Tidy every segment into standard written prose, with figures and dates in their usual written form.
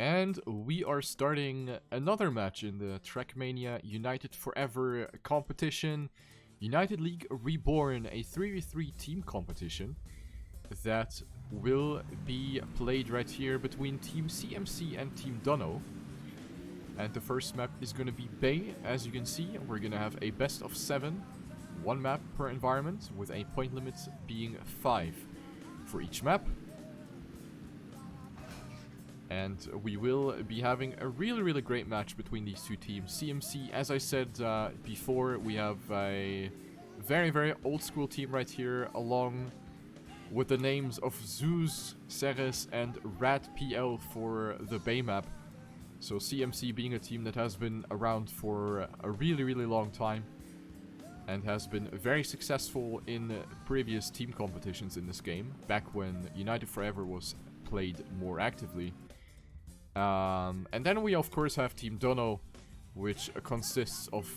And we are starting another match in the TrackMania United Forever competition. United League Reborn, a 3v3 team competition that will be played right here between Team CMC and Team Dunno. And the first map is going to be Bay. As you can see, we're going to have a best of 7, one map per environment, with a point limit being 5 for each map. And we will be having a really great match between these two teams. CMC, as I said before, we have a very old school team right here, along with the names of Zeus, Ceres and RadPL for the Bay map. So CMC being a team that has been around for a really long time and has been very successful in previous team competitions in this game, back when United Forever was played more actively. And then we of course have Team Dunno, which consists of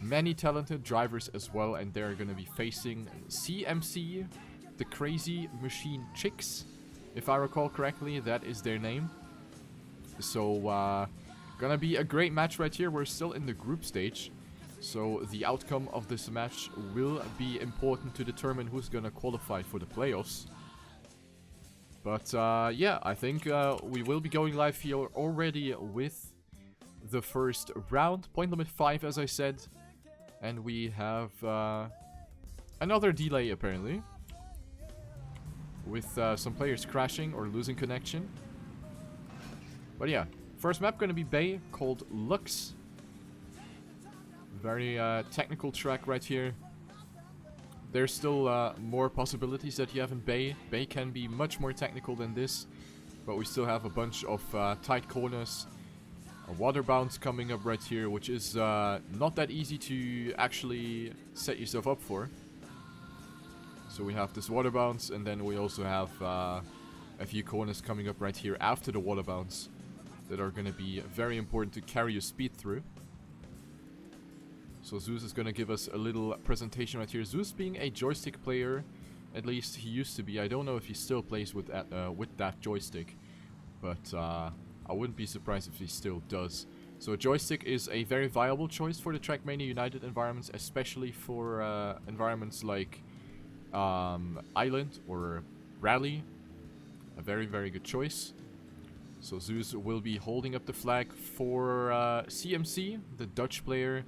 many talented drivers as well, and they're going to be facing CMC, the Crazy Machine Chicks, if I recall correctly, that is their name. So gonna be a great match right here. We're still in the group stage, so the outcome of this match will be important to determine who's gonna qualify for the playoffs. But yeah, I think we will be going live here already with the first round. Point limit 5, as I said. And we have another delay, apparently, with some players crashing or losing connection. But yeah, first map going to be Bay, called Lux. Very technical track right here. There's still more possibilities that you have in Bay. Bay can be much more technical than this, but we still have a bunch of tight corners. A water bounce coming up right here, which is not that easy to actually set yourself up for. So we have this water bounce, and then we also have a few corners coming up right here after the water bounce that are going to be very important to carry your speed through. So Zeus is going to give us a little presentation right here. Zeus being a joystick player, at least he used to be. I don't know if he still plays with that joystick, but I wouldn't be surprised if he still does. So a joystick is a very viable choice for the TrackMania United environments, especially for environments like Island or Rally. A very good choice. So Zeus will be holding up the flag for CMC, the Dutch player,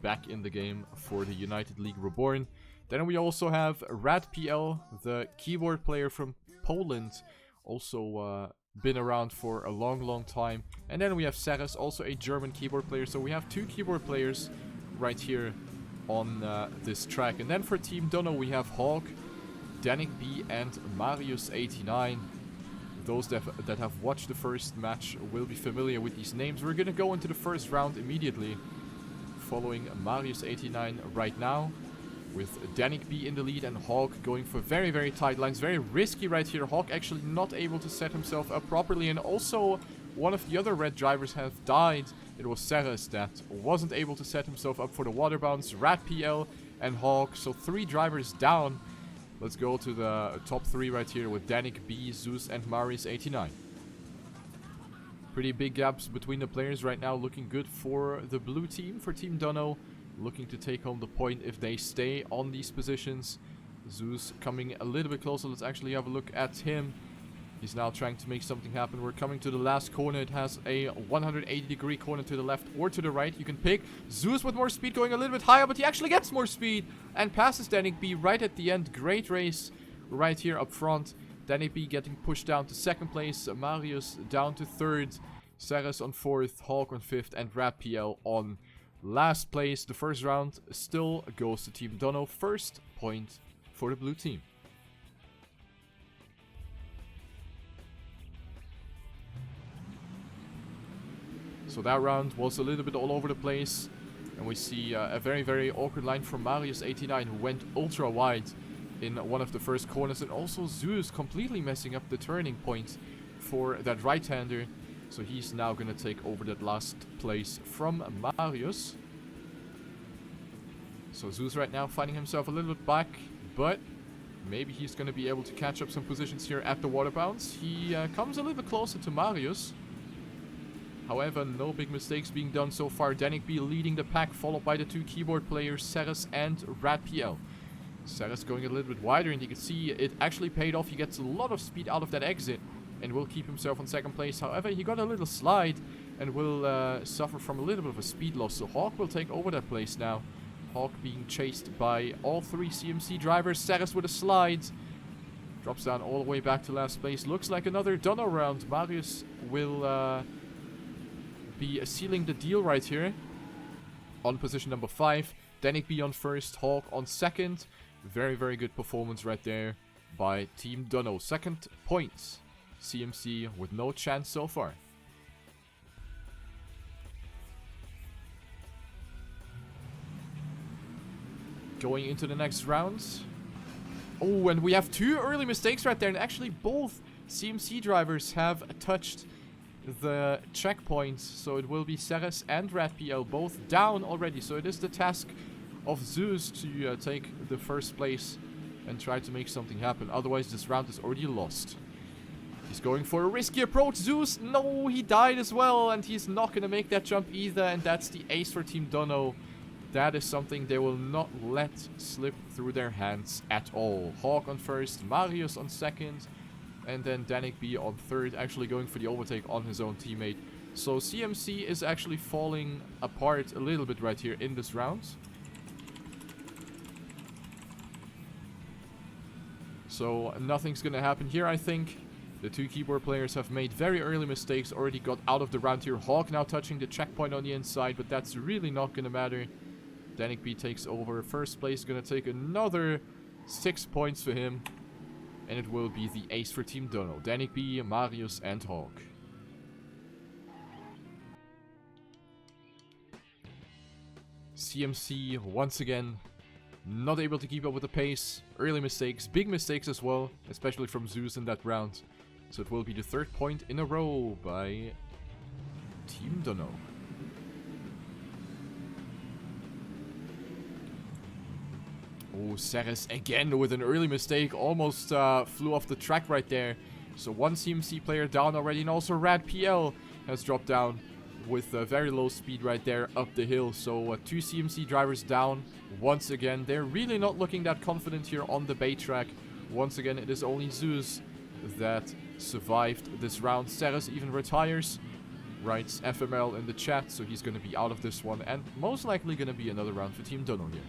back in the game for the United League Reborn. Then we also have RadPL, the keyboard player from Poland, also been around for a long time. And then we have Ceres, also a German keyboard player. So we have 2 keyboard players right here on this track. And then for Team Dunno we have Hawk, Danik B and Marius89. Those that have watched the first match will be familiar with these names. We're gonna go into the first round immediately, following Marius89 right now, with Danik B in the lead and Hawk going for very tight lines. Very risky right here. Hawk actually not able to set himself up properly, and also one of the other red drivers have died. It was Ceres that wasn't able to set himself up for the water bounce. RadPL and Hawk, so 3 drivers down. Let's go to the top 3 right here with Danik B, Zeus and Marius89. Pretty big gaps between the players right now, looking good for the blue team, for Team Dunno. Looking to take home the point if they stay on these positions. Zeus coming a little bit closer. Let's actually have a look at him. He's now trying to make something happen. We're coming to the last corner. It has a 180-degree corner to the left or to the right. You can pick. Zeus with more speed, going a little bit higher, but he actually gets more speed and passes Danik B right at the end. Great race right here up front. Danik B getting pushed down to 2nd place. Marius down to 3rd. Ceres on 4th. Hawk on 5th. And RadPL on last place. The first round still goes to Team Dunno. First point for the blue team. So that round was a little bit all over the place. And we see a very awkward line from Marius89, who went ultra wide in one of the first corners. And also Zeus completely messing up the turning point for that right-hander. So he's now going to take over that last place from Marius. So Zeus right now finding himself a little bit back, but Maybe he's going to be able to catch up some positions here at the water bounce. He comes a little bit closer to Marius. However, no big mistakes being done so far. Danik B leading the pack, followed by the two keyboard players, Ceres and RadPL. Ceres going a little bit wider, and you can see it actually paid off. He gets a lot of speed out of that exit and will keep himself on second place. However, he got a little slide and will suffer from a little bit of a speed loss. So Hawk will take over that place now. Hawk being chased by all three CMC drivers. Ceres with a slide. Drops down all the way back to last place. Looks like another Dunno round. Marius will be sealing the deal right here. On position number 5. Danik B on first. Hawk on second. Very, very good performance right there by Team Dunno. Second points. CMC with no chance so far. Going into the next round. Oh, and we have 2 early mistakes right there. And actually both CMC drivers have touched the checkpoints. So it will be Ceres and RadPL both down already. So it is the task of Zeus to take the first place and try to make something happen. Otherwise this round is already lost. He's going for a risky approach. Zeus, no, he died as well. And he's not going to make that jump either. And that's the ace for Team Dunno. That is something they will not let slip through their hands at all. Hawk on first, Marius on second, and then Danik B on third, actually going for the overtake on his own teammate. So CMC is actually falling apart a little bit right here in this round. So nothing's gonna happen here, I think. The 2 keyboard players have made very early mistakes, already got out of the round here. Hawk now touching the checkpoint on the inside, but that's really not gonna matter. Danik B takes over. First place gonna take another 6 points for him. And it will be the ace for Team Dunno. Danik B, Marius and Hawk. CMC once again not able to keep up with the pace. Early mistakes, big mistakes as well, especially from Zeus in that round. So it will be the 3rd point in a row by Team Dunno. Oh, Ceres again with an early mistake. Almost flew off the track right there. So 1 CMC player down already. And also RadPL has dropped down with very low speed right there up the hill. So 2 CMC drivers down once again. They're really not looking that confident here on the bait track. Once again, it is only Zeus that survived this round. Ceres even retires. Writes FML in the chat. So he's going to be out of this one. And most likely going to be another round for Team Dunno here.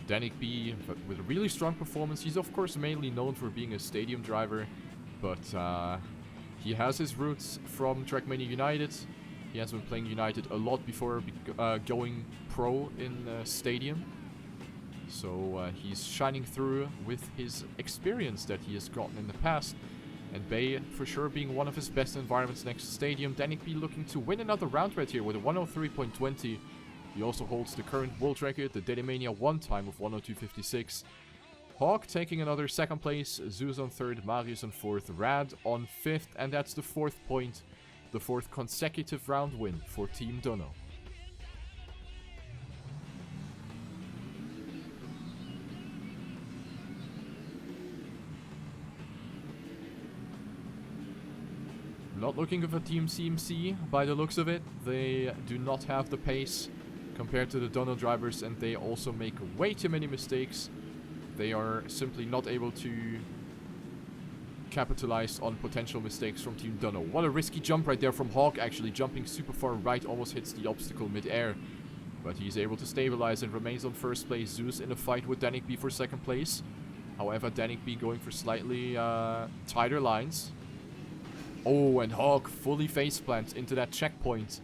Danik B, but with a really strong performance. He's of course mainly known for being a stadium driver, but he has his roots from TrackMania United. He has been playing United a lot before going pro in stadium. So he's shining through with his experience that he has gotten in the past. And Bay for sure being one of his best environments next to stadium. Danik B looking to win another round right here with a 103.20. He also holds the current world record, the TrackMania 1 time of 102.56. Hawk taking another 2nd place, Zeus on 3rd, Marius on 4th, Rad on 5th, and that's the 4th point, the 4th consecutive round win for Team Dunno. Not looking for Team CMC by the looks of it. They do not have the pace compared to the Dunno drivers, and they also make way too many mistakes. They are simply not able to capitalize on potential mistakes from Team Dunno. What a risky jump right there from Hawk, actually jumping super far right, almost hits the obstacle mid-air. But he's able to stabilize and remains on 1st place. Zeus in a fight with Danik B for 2nd place. However, Danik B going for slightly tighter lines. Oh, and Hawk fully faceplants into that checkpoint.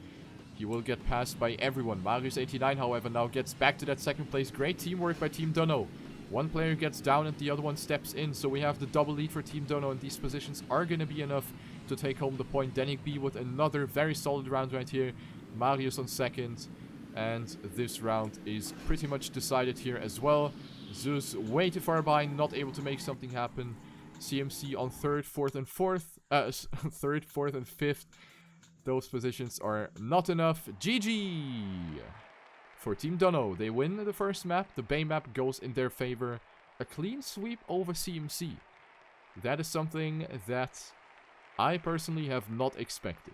He will get passed by everyone. Marius89, however, now gets back to that 2nd place. Great teamwork by Team Dunno. One player gets down and the other one steps in. So we have the double lead for Team Dunno, and these positions are going to be enough to take home the point. Danik B with another very solid round right here. Marius on 2nd. And this round is pretty much decided here as well. Zeus way too far behind, not able to make something happen. CMC on 3rd, 4th, and 4th. 3rd, 4th, and 5th. Those positions are not enough. GG! for Team Dunno. They win the first map. The Bay map goes in their favor. A clean sweep over CMC. That is something that I personally have not expected.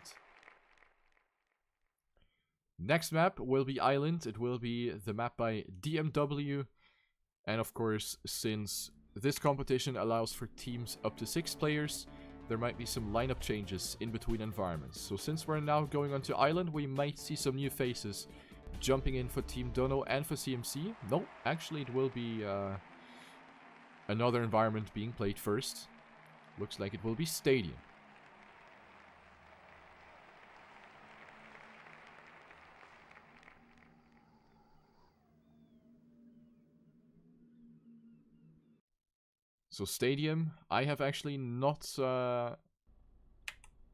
Next map will be Island. It will be the map by DMW. And of course, since this competition allows for teams up to 6 players, there might be some lineup changes in between environments. So since we're now going on to Island, we might see some new faces jumping in for Team Dunno and for CMC. No, actually it will be another environment being played first. Looks like it will be Stadium. So Stadium, I have actually not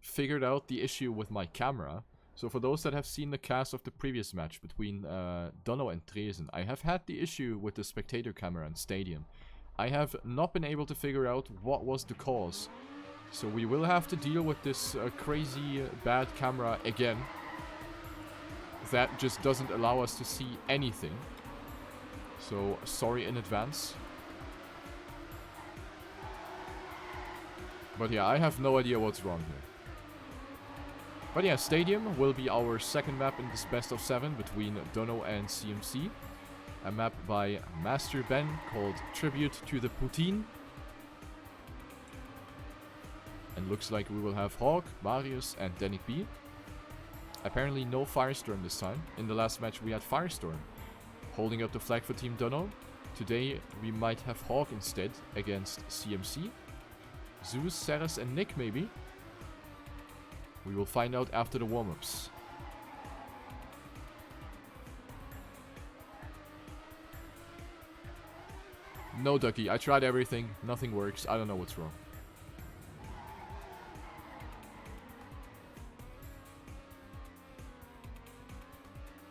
figured out the issue with my camera. So for those that have seen the cast of the previous match between Dunno and Tresen, I have had the issue with the spectator camera in Stadium. I have not been able to figure out what was the cause. So we will have to deal with this crazy bad camera again. That just doesn't allow us to see anything. So sorry in advance. But yeah, I have no idea what's wrong here. But yeah, Stadium will be our second map in this best of 7 between Dunno and CMC. A map by Master Ben called Tribute to the Poutine. And looks like we will have Hawk, Marius and Danik B. Apparently no Firestorm this time. In the last match we had Firestorm holding up the flag for Team Dunno. Today we might have Hawk instead against CMC. Zeus, Ceres and Nick maybe. We will find out after the warm-ups. No, Ducky, I tried everything. Nothing works. I don't know what's wrong.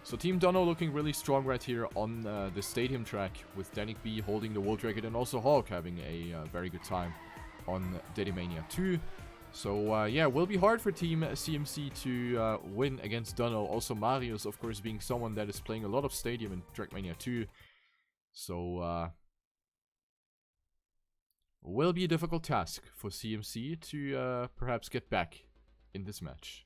So Team Dunno looking really strong right here on the stadium track with Danik B holding the World Record and also Hawk having a very good time on TrackMania 2. So yeah, will be hard for Team CMC to win against Dunno. Also Marius, of course, being someone that is playing a lot of Stadium in TrackMania 2. So will be a difficult task for CMC to perhaps get back in this match.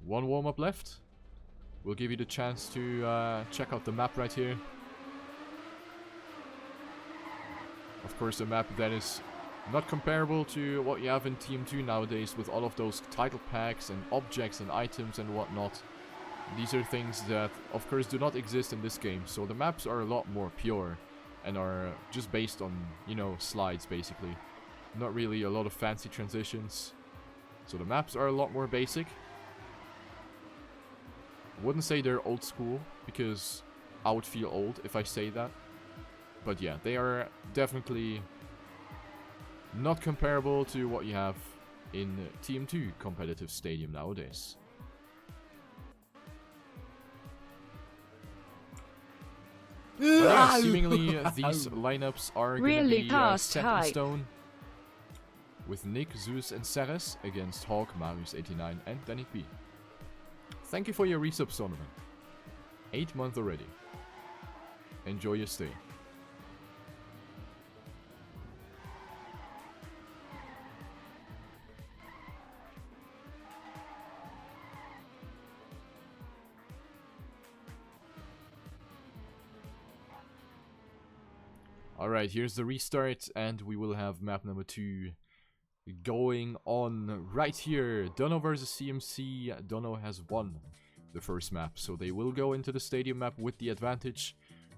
One warm-up left. We'll give you the chance to check out the map right here. Of course, a map that is not comparable to what you have in Team 2 nowadays with all of those title packs and objects and items and whatnot. These are things that, of course, do not exist in this game. So the maps are a lot more pure and are just based on, you know, slides basically. Not really a lot of fancy transitions. So the maps are a lot more basic. I wouldn't say they're old school, because I would feel old if I say that. But yeah, they are definitely not comparable to what you have in Team 2 competitive Stadium nowadays. But yeah, seemingly these lineups are going to be set in stone. With Nick, Zeus and Ceres against Hawk, Marius 89 and Danik B. Thank you for your resub, Sonovan. 8 months already. Enjoy your stay. Alright, here's the restart, and we will have map number 2 going on right here. Dunno versus CMC. Dunno has won the first map, so they will go into the stadium map with the advantage.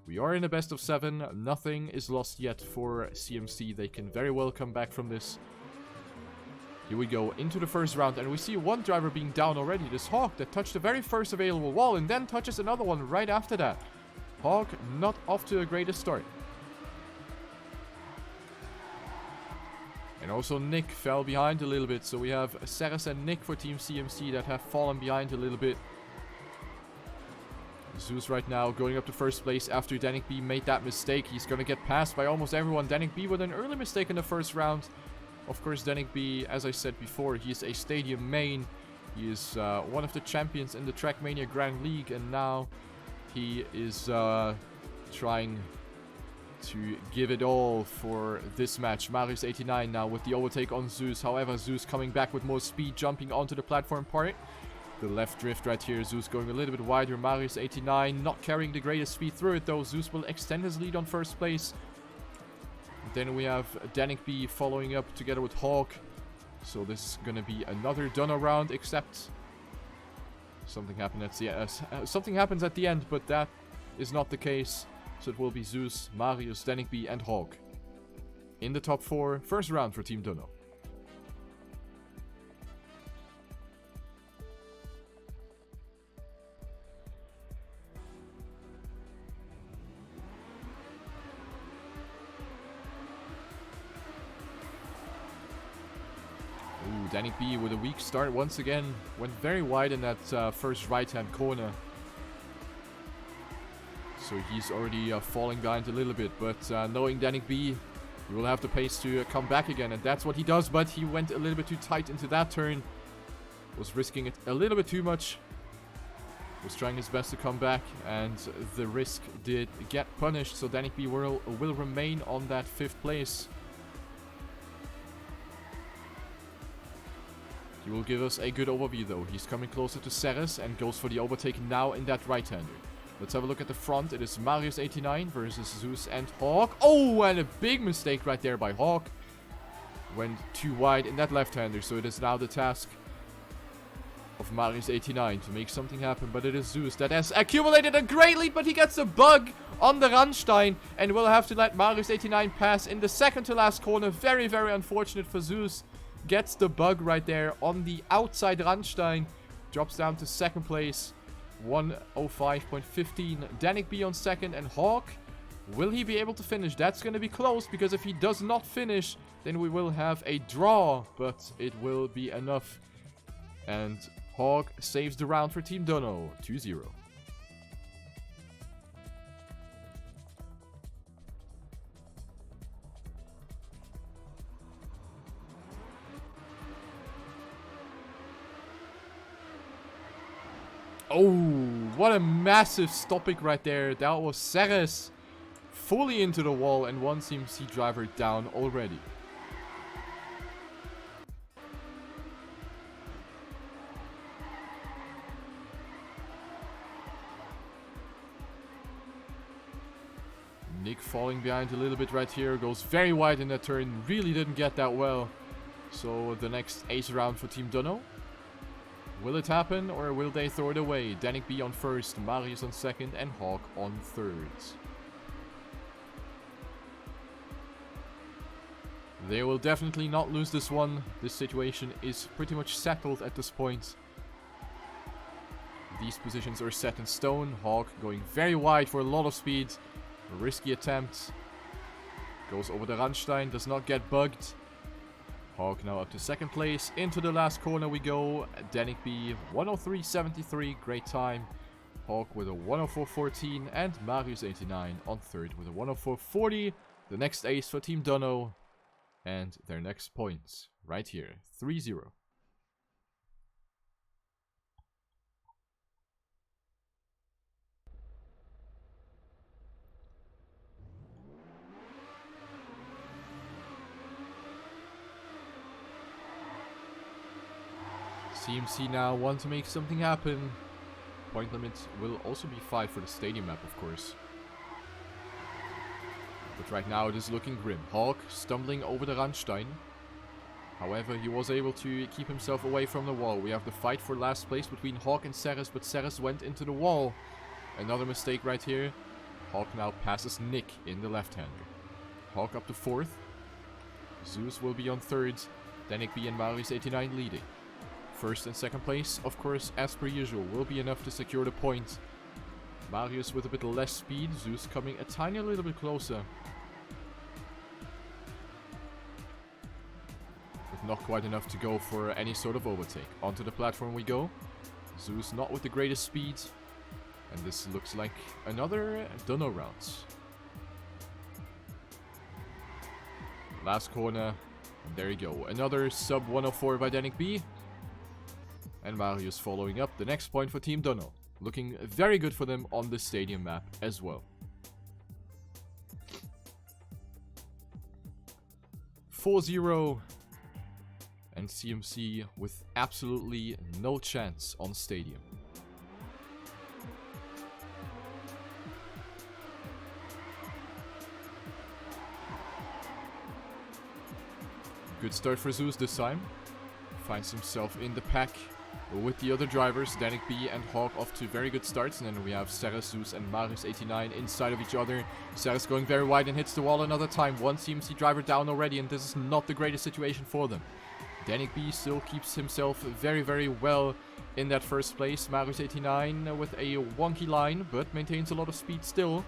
We are in a best of 7. Nothing is lost yet for CMC. They can very well come back from this. Here we go into the first round, and we see one driver being down already. This Hawk that touched the very first available wall and then touches another one right after that. Hawk not off to the greatest start. And also Nick fell behind a little bit, so we have Ceres and Nick for Team CMC that have fallen behind a little bit. Zeus right now going up to first place after Danik B made that mistake. He's going to get passed by almost everyone. Danik B with an early mistake in the first round. Of course, Danik B, as I said before, he is a stadium main. He is one of the champions in the TrackMania Grand League, and now he is trying to give it all for this match. Marius89 now with the overtake on Zeus. However, Zeus coming back with more speed, jumping onto the platform part. The left drift right here. Zeus going a little bit wider. Marius89 not carrying the greatest speed through it though. Zeus will extend his lead on first place. Then we have Danik B following up together with Hawk. So this is going to be another Dunno round, except something happened at the something happens at the end, but that is not the case. So it will be Zeus, Marius, Danik B, and Hawk in the top 4. First round for Team Dunno. Ooh, Danik B with a weak start once again. Went very wide in that first right-hand corner. So he's already falling behind a little bit, but knowing Danik B, he will have the pace to come back again, and that's what he does, but he went a little bit too tight into that turn. Was risking it a little bit too much. Was trying his best to come back, and the risk did get punished, so Danik B will remain on that 5th place. He will give us a good overview though. He's coming closer to Ceres and goes for the overtake now in that right-hander. Let's have a look at the front. It is Marius89 versus Zeus and Hawk. Oh, and a big mistake right there by Hawk. Went too wide in that left-hander, so it is now the task of Marius89 to make something happen. But it is Zeus that has accumulated a great lead, but he gets a bug on the Randstein and will have to let Marius89 pass in the second to last corner. Very, very unfortunate for Zeus. Gets the bug right there on the outside Randstein. Drops down to 2nd place. 1:05.15. Danik B on 2nd, and Hawk, will he be able to finish? That's going to be close, because if he does not finish, then we will have a draw, but it will be enough. And Hawk saves the round for Team Dunno, 2-0. Oh, what a massive stopping right there. That was Ceres fully into the wall, and one CMC driver down already. Nick falling behind a little bit right here. Goes very wide in that turn. Really didn't get that well. So the next ace round for Team Dunno. Will it happen, or will they throw it away? Danik B on 1st, Marius on 2nd, and Hawk on 3rd. They will definitely not lose this one. This situation is pretty much settled at this point. These positions are set in stone. Hawk going very wide for a lot of speed. A risky attempt. Goes over the Randstein, does not get bugged. Hawk now up to 2nd place. Into the last corner we go. Danik B 1:03.73, great time. Hawk with a 1:04.14, and Marius89 on 3rd with a 1:04.40. The next ace for Team Dunno, and their next points right here, 3-0. CMC now want to make something happen. Point limit will also be 5 for the stadium map, of course. But right now it is looking grim. Hawk stumbling over the Randstein. However, he was able to keep himself away from the wall. We have the fight for last place between Hawk and Ceres, but Ceres went into the wall. Another mistake right here. Hawk now passes Nick in the left-hander. Hawk up to 4th. Zeus will be on 3rd. Danik B and Marius89 leading. 1st and 2nd place, of course, as per usual, will be enough to secure the point. Marius with a bit less speed, Zeus coming a tiny little bit closer. But not quite enough to go for any sort of overtake. Onto the platform we go. Zeus not with the greatest speed. And this looks like another Dunno round. Last corner. There you go. Another sub 104 by Danik B. And Marius following up. The next point for Team Dunno. Looking very good for them on the stadium map as well. 4-0. And CMC with absolutely no chance on stadium. Good start for Zeus this time. Finds himself in the pack with the other drivers. Danik B and Hawk off to very good starts. And then we have Ceres, Zeus and Marius89 inside of each other. Ceres going very wide and hits the wall another time. One CMC driver down already, and this is not the greatest situation for them. Danik B still keeps himself very, very well in that first place. Marius89 with a wonky line, but maintains a lot of speed still.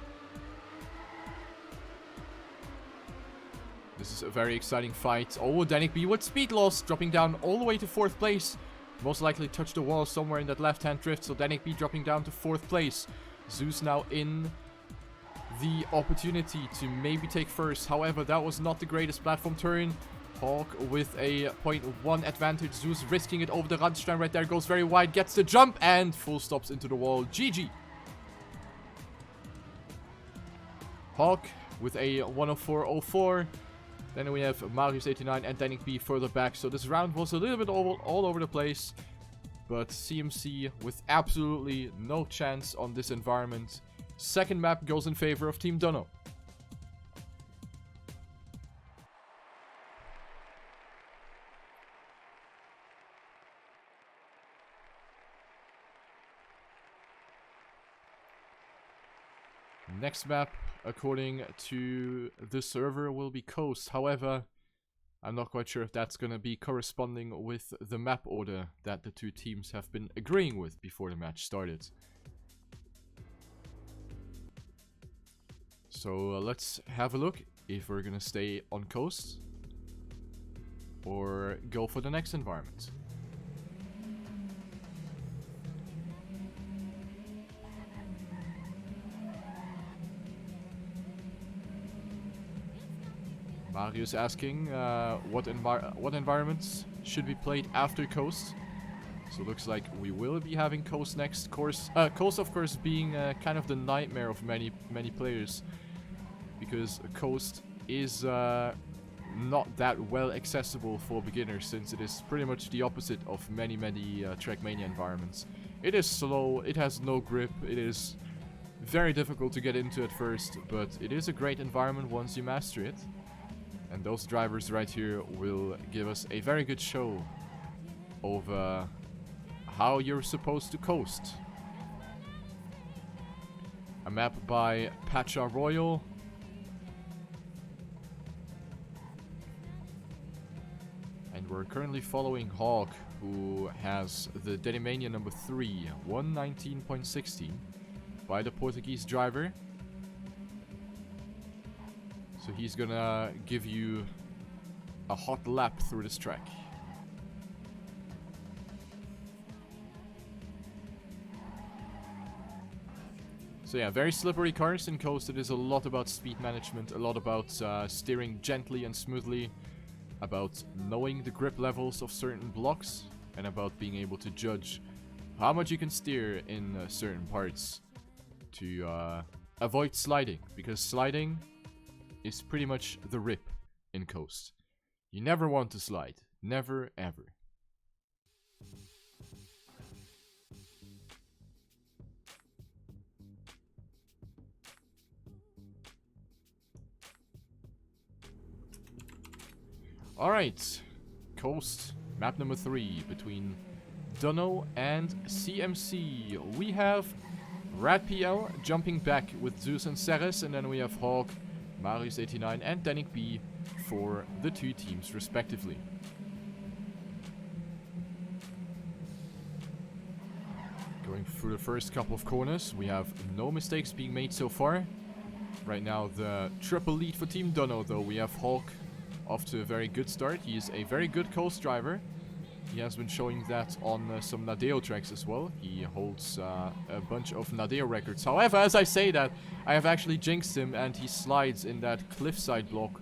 This is a very exciting fight. Oh, Danik B with speed loss, dropping down all the way to 4th place. Most likely touched the wall somewhere in that left-hand drift, so Danik B dropping down to 4th place. Zeus now in the opportunity to maybe take first. However, that was not the greatest platform turn. Hawk with a 0.1 advantage. Zeus risking it over the Randstein right there. Goes very wide, gets the jump, and full stops into the wall. GG. Hawk with a 104.04. Then we have Marius89 and Danik B further back. So this round was a little bit all over the place. But CMC with absolutely no chance on this environment. Second map goes in favor of Team Dunno. Next map, according to the server, will be Coast. However, I'm not quite sure if that's going to be corresponding with the map order that the two teams have been agreeing with before the match started. So let's have a look if we're going to stay on Coast or go for the next environment. Marius asking what environments should be played after Coast. So looks like we will be having Coast next. Coast of course being kind of the nightmare of many players, because Coast is not that well accessible for beginners, since it is pretty much the opposite of many TrackMania environments. It is slow, it has no grip, it is very difficult to get into at first, but it is a great environment once you master it. And those drivers right here will give us a very good show of how you're supposed to coast. A map by Pacha Royal. And we're currently following Hawk, who has the Denimania number 3, 119.16, by the Portuguese driver. So he's gonna give you a hot lap through this track. So yeah, very slippery cars in Coast. It is a lot about speed management, a lot about steering gently and smoothly, about knowing the grip levels of certain blocks, and about being able to judge how much you can steer in certain parts to avoid sliding, because sliding is pretty much the rip in Coast. You never want to slide. Never, ever. Alright. Coast, map number 3, between Dunno and CMC. We have RadPL jumping back with Zeus and Ceres, and then we have Hawk, Marius89 and Danik B for the two teams respectively. Going through the first couple of corners, we have no mistakes being made so far. Right now the triple lead for Team Dunno, though. We have Hawk off to a very good start. He is a very good coast driver. He has been showing that on some Nadeo tracks as well. He holds a bunch of Nadeo records. However, as I say that, I have actually jinxed him, and he slides in that cliffside block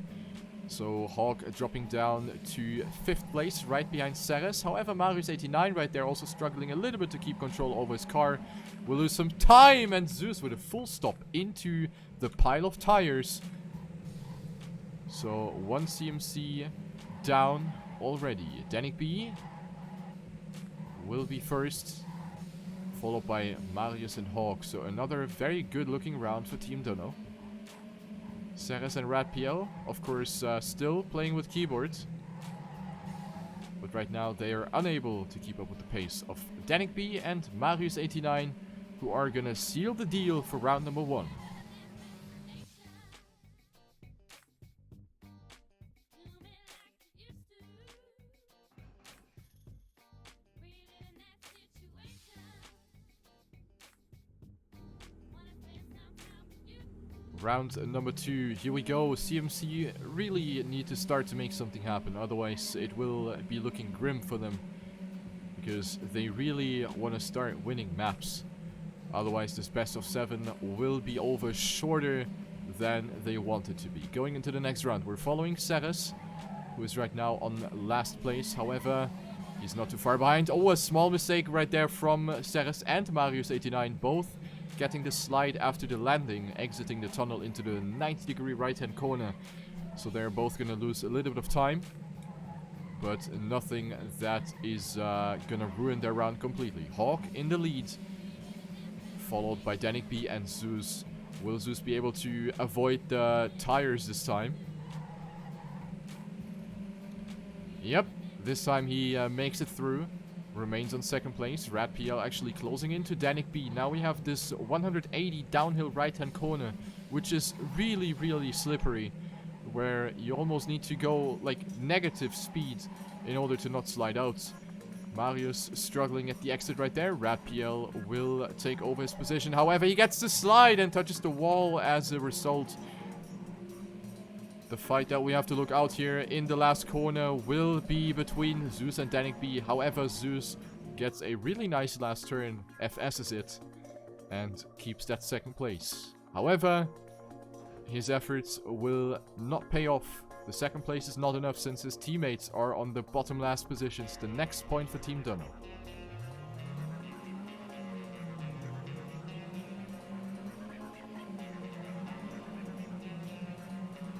So Hawk dropping down to 5th place, right behind Ceres. However, Marius89 right there also struggling a little bit to keep control over his car. Will lose some time, and Zeus with a full stop into the pile of tires. So one CMC down already. Danik B will be first, followed by Marius and Hawk. So another very good looking round for Team Dunno. Ceres and RadPL, of course, still playing with keyboards. But right now they are unable to keep up with the pace of Danik B and Marius89, who are gonna seal the deal for round number 1. Round number 2, here we go. CMC really need to start to make something happen, otherwise it will be looking grim for them. Because they really want to start winning maps. Otherwise this best of 7 will be over shorter than they want it to be. Going into the next round, we're following Ceres, who is right now on last place. However, he's not too far behind. Oh, a small mistake right there from Ceres and Marius89, both getting the slide after the landing, exiting the tunnel into the 90-degree right-hand corner. So they're both gonna lose a little bit of time, but nothing that is gonna ruin their round completely. Hawk in the lead, followed by Danik B and Zeus. Will Zeus be able to avoid the tires this time? Yep, this time he makes it through. Remains on 2nd place. RadPL actually closing into Danik B. Now we have this 180 downhill right-hand corner, which is really, really slippery, where you almost need to go like negative speed in order to not slide out. Marius struggling at the exit right there. RadPL will take over his position. However, he gets the slide and touches the wall as a result. The fight that we have to look out here in the last corner will be between Zeus and Danik B. However, Zeus gets a really nice last turn, FS's it, and keeps that 2nd place. However, his efforts will not pay off. The 2nd place is not enough since his teammates are on the bottom last positions. The next point for Team Dunno.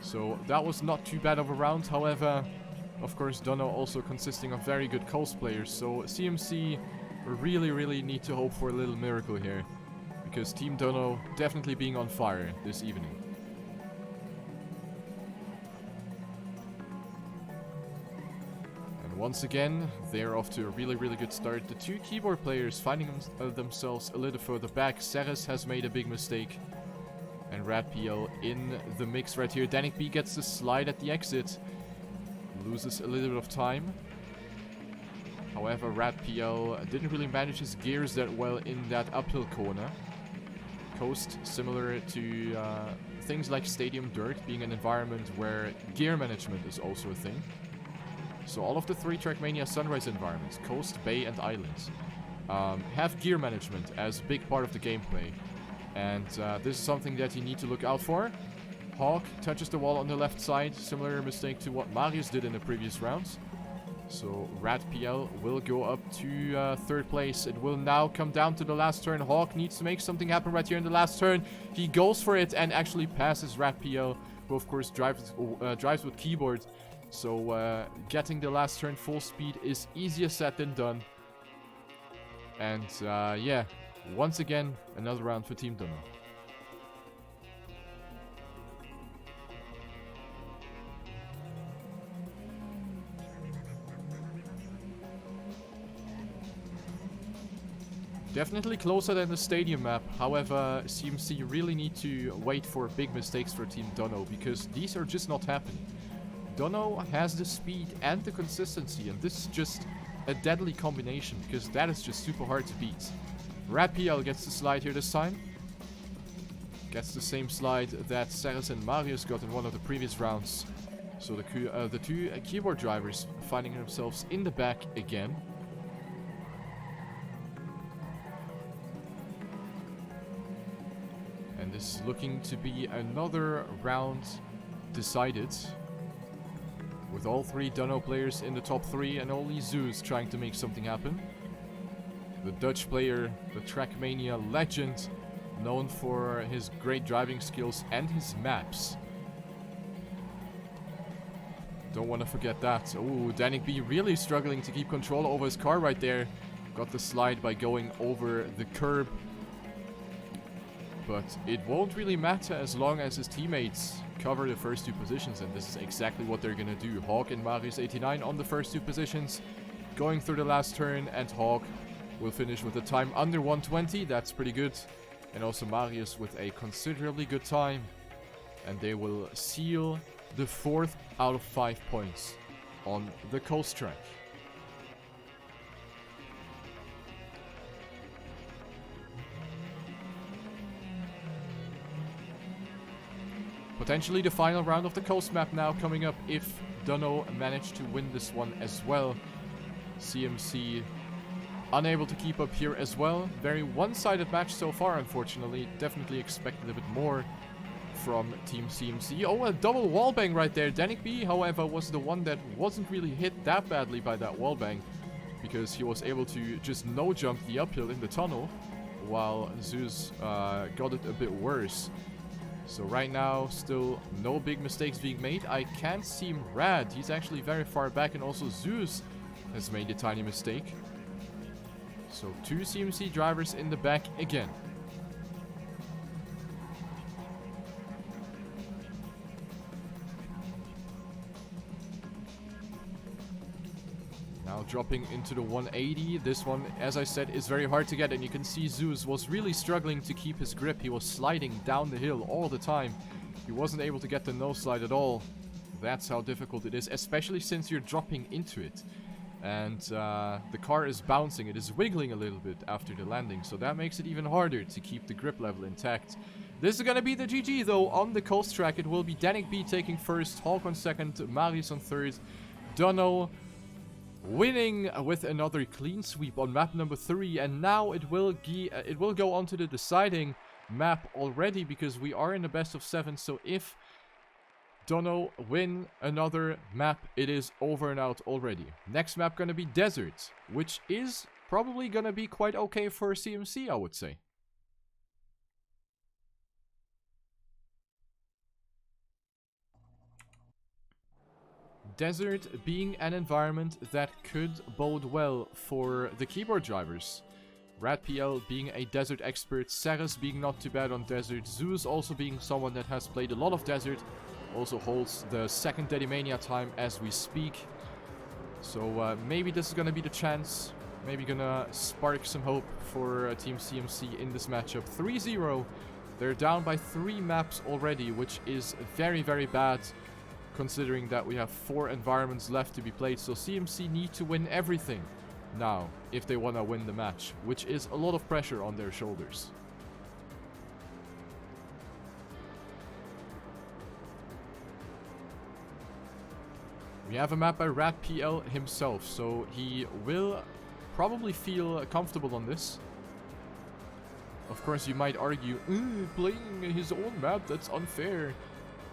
So that was not too bad of a round. However, of course, Dunno also consisting of very good coast players. So CMC really need to hope for a little miracle here, because Team Dunno definitely being on fire this evening. And once again, they're off to a really good start. The 2 keyboard players finding themselves a little further back. Ceres has made a big mistake. And RadPL in the mix right here. Danik B gets the slide at the exit. Loses a little bit of time. However, RadPL didn't really manage his gears that well in that uphill corner. Coast, similar to things like Stadium Dirt, being an environment where gear management is also a thing. So all of the 3 TrackMania Sunrise environments, Coast, Bay and Islands, have gear management as a big part of the gameplay. And this is something that you need to look out for. Hawk touches the wall on the left side. Similar mistake to what Marius did in the previous rounds. So RadPL will go up to 3rd place. It will now come down to the last turn. Hawk needs to make something happen right here in the last turn. He goes for it and actually passes RadPL, who of course drives with keyboard. So getting the last turn full speed is easier said than done. And yeah. Once again, another round for Team Dunno. Definitely closer than the stadium map. However, CMC really need to wait for big mistakes for Team Dunno, because these are just not happening. Dunno has the speed and the consistency, and this is just a deadly combination, because that is just super hard to beat. RadPL gets the slide here this time. Gets the same slide that Ceres and Marius got in one of the previous rounds. So the 2 keyboard drivers finding themselves in the back again. And this is looking to be another round decided. with all three Dunno players in the top 3 and only Zeus trying to make something happen. The Dutch player, the TrackMania legend, known for his great driving skills and his maps. Don't want to forget that. Ooh, Danik B really struggling to keep control over his car right there. Got the slide by going over the curb. But it won't really matter as long as his teammates cover the first 2 positions, and this is exactly what they're gonna do. Hawk and Marius89 on the first 2 positions, going through the last turn, and Hawk will finish with a time under 120. That's pretty good. And also Marius with a considerably good time. And they will seal the 4th out of 5 points on the coast track. Potentially the final round of the coast map now coming up if Dunno managed to win this one as well. CMC unable to keep up here as well. Very one-sided match so far, unfortunately. Definitely expected a bit more from Team CMC. Oh, a double wallbang right there. Danik B, however, was the one that wasn't really hit that badly by that wallbang, because he was able to just no-jump the uphill in the tunnel, while Zeus got it a bit worse. So right now, still no big mistakes being made. I can't see Rad. He's actually very far back, and also Zeus has made a tiny mistake. So 2 CMC drivers in the back again. Now dropping into the 180. This one, as I said, is very hard to get, and you can see Zeus was really struggling to keep his grip. He was sliding down the hill all the time. He wasn't able to get the no slide at all. That's how difficult it is, especially since you're dropping into it. And the car is bouncing. It is wiggling a little bit after the landing, so that makes it even harder to keep the grip level intact. This is gonna be the GG though on the coast track. It will be Danik B taking first, Hawk on second, Marius on third, Dunno winning with another clean sweep on map number 3, and now it will go on to the deciding map already, because we are in the best of 7. So if Dunno win another map, it is over and out already. Next map gonna be Desert, which is probably gonna be quite okay for CMC, I would say. Desert being an environment that could bode well for the keyboard drivers. RadPL being a desert expert, Ceres being not too bad on desert, Zeus also being someone that has played a lot of desert, also holds the 2nd Dedimania time as we speak. So maybe this is gonna be the chance, maybe gonna spark some hope for Team CMC in this matchup. 3-0, they're down by 3 maps already, which is very, very bad, considering that we have 4 environments left to be played. So CMC need to win everything now if they want to win the match, which is a lot of pressure on their shoulders. We have a map by RadPL himself, so he will probably feel comfortable on this. Of course, you might argue, playing his own map, that's unfair.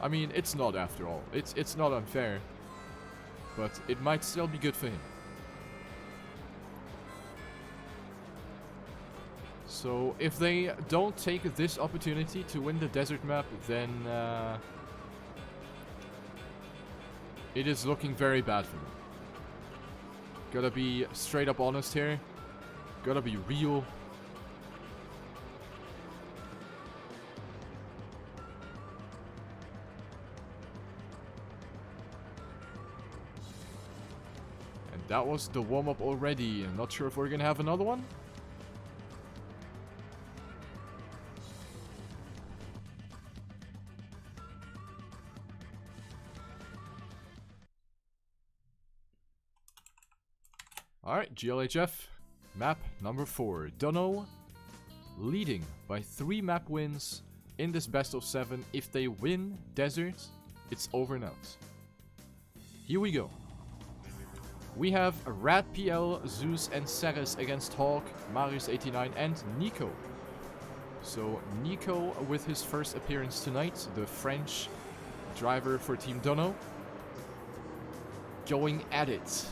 I mean, it's not after all. It's not unfair. But it might still be good for him. So, if they don't take this opportunity to win the desert map, then it is looking very bad for them. Gotta be straight up honest here. Gotta be real. And that was the warm-up already. I'm not sure if we're gonna have another one. Alright, GLHF, map number 4. Dunno leading by 3 map wins in this best of 7. If they win Desert, it's over and out. Here we go. We have RadPL, Zeus and Ceres against Hawk, Marius89 and Nico. So Nico with his first appearance tonight, the French driver for Team Dunno. going at it.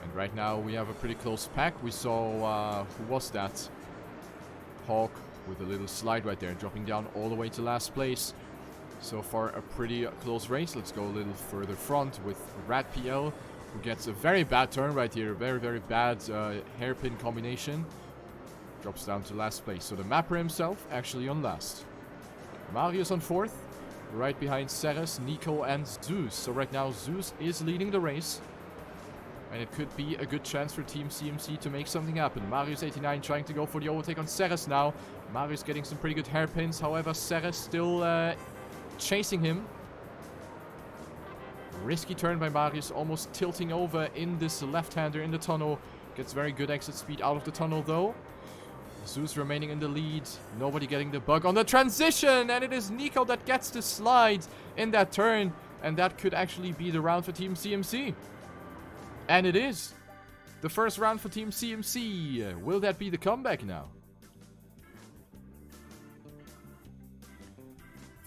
And right now we have a pretty close pack. We saw, who was that? Hawk with a little slide right there, dropping down all the way to last place. So far a pretty close race. Let's go a little further front with RadPL, who gets a very bad turn right here. Very, very bad hairpin combination. Drops down to last place. So the mapper himself actually on last. Marius on fourth. Right behind Ceres, Nico and Zeus. So right now Zeus is leading the race. And it could be a good chance for Team CMC to make something happen. Marius 89 trying to go for the overtake on Ceres now. Marius getting some pretty good hairpins. However, Ceres still chasing him. Risky turn by Marius, almost tilting over in this left-hander in the tunnel. Gets very good exit speed out of the tunnel though. Zeus remaining in the lead. Nobody getting the bug on the transition. And it is Nico that gets the slide in that turn. And that could actually be the round for Team CMC. And it is. The first round for Team CMC. Will that be the comeback now?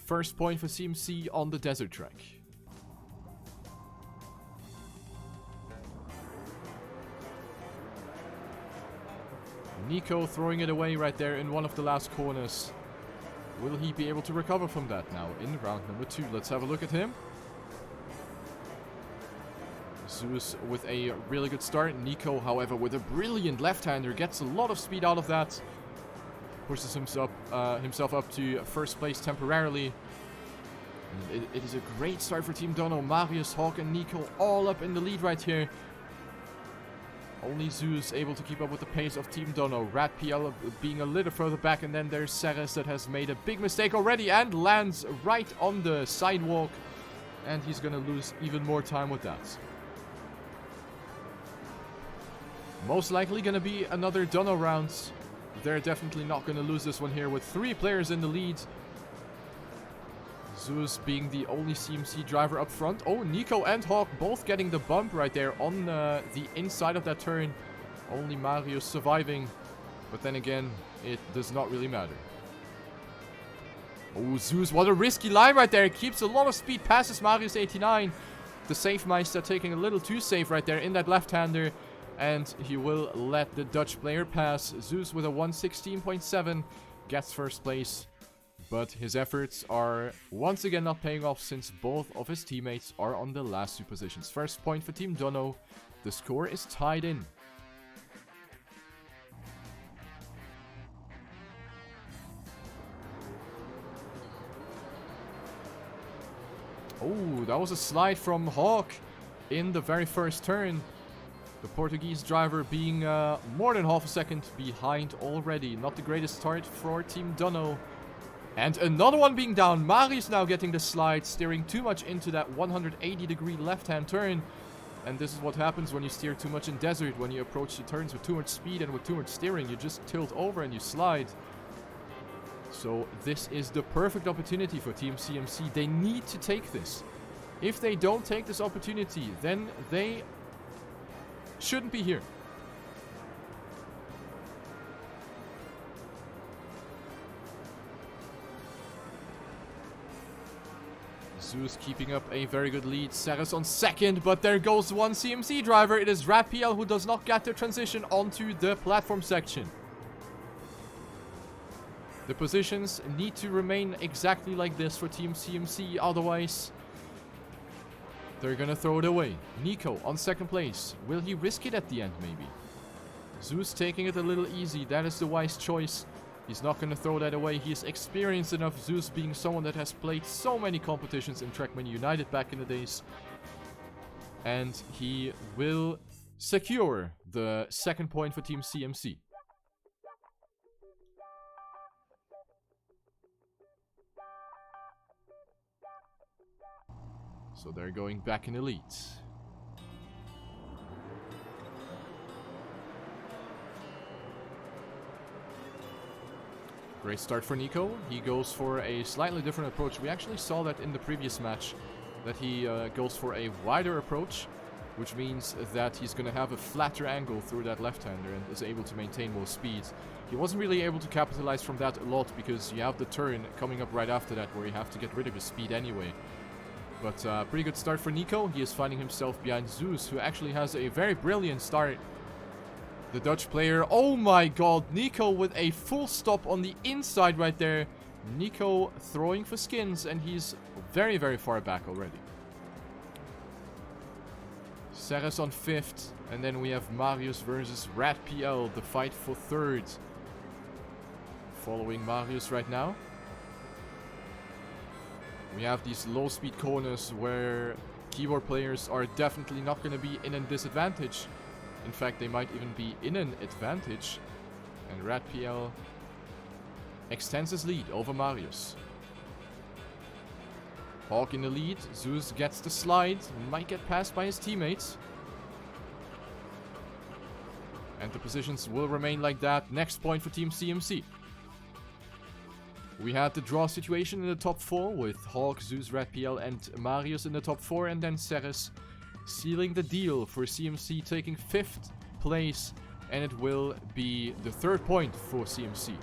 First point for CMC on the desert track. Nico throwing it away right there in one of the last corners. Will he be able to recover from that now in round number 2? Let's have a look at him. Zeus with a really good start. Nico, however, with a brilliant left-hander, gets a lot of speed out of that. Pushes himself up to first place temporarily. And it is a great start for Team Dunno. Marius, Hawk and Nico all up in the lead right here. Only Zeus able to keep up with the pace of Team Dunno. RadPL being a little further back, and then there's Ceres that has made a big mistake already and lands right on the sidewalk. And he's gonna lose even more time with that. Most likely gonna be another Dunno round. They're definitely not gonna lose this one here with 3 players in the lead. Zeus being the only CMC driver up front. Oh, Nico and Hawk both getting the bump right there on the inside of that turn. Only Marius surviving. But then again, it does not really matter. Oh, Zeus, what a risky line right there. Keeps a lot of speed, passes Marius 89. The safe Meister taking a little too safe right there in that left-hander. And he will let the Dutch player pass. Zeus with a 1:16.7 gets first place. But his efforts are once again not paying off since both of his teammates are on the last 2 positions. First point for Team Dunno. The score is tied in. Oh, that was a slide from Hawk in the very first turn. The Portuguese driver being more than half a second behind already. Not the greatest start for Team Dunno. And another one being down. Marius now getting the slide, steering too much into that 180-degree left-hand turn. And this is what happens when you steer too much in desert. When you approach the turns with too much speed and with too much steering, you just tilt over and you slide. So this is the perfect opportunity for Team CMC. They need to take this. If they don't take this opportunity, then they shouldn't be here. Zeus keeping up a very good lead. Ceres on second, but there goes one CMC driver. It is RadPL who does not get the transition onto the platform section. The positions need to remain exactly like this for Team CMC, otherwise they're gonna throw it away. Nico on second place. Will he risk it at the end, maybe? Zeus taking it a little easy. That is the wise choice. He's not going to throw that away. He is experienced enough, Zeus being someone that has played so many competitions in TrackMania United back in the days. And he will secure the second point for Team CMC. So they're going back in elite. Great start for Nico. He goes for a slightly different approach. We actually saw that in the previous match, that he goes for a wider approach. which means that he's going to have a flatter angle through that left-hander and is able to maintain more speed. He wasn't really able to capitalize from that a lot because you have the turn coming up right after that where you have to get rid of his speed anyway. But pretty good start for Nico. He is finding himself behind Zeus, who actually has a very brilliant start. The Dutch player, oh my god, Nico with a full stop on the inside right there. Nico throwing for skins, and he's very, very far back already. Ceres on 5th, and then we have Marius versus RadPL, the fight for 3rd. Following Marius right now. We have these low speed corners where keyboard players are definitely not going to be in a disadvantage. In fact, they might even be in an advantage. And RadPL extends his lead over Marius. Hawk in the lead. Zeus gets the slide. Might get passed by his teammates. And the positions will remain like that. Next point for Team CMC. We had the draw situation in the top 4 with Hawk, Zeus, RadPL and Marius in the top 4. And then Ceres sealing the deal for CMC, taking 5th place. And it will be the 3rd point for CMC.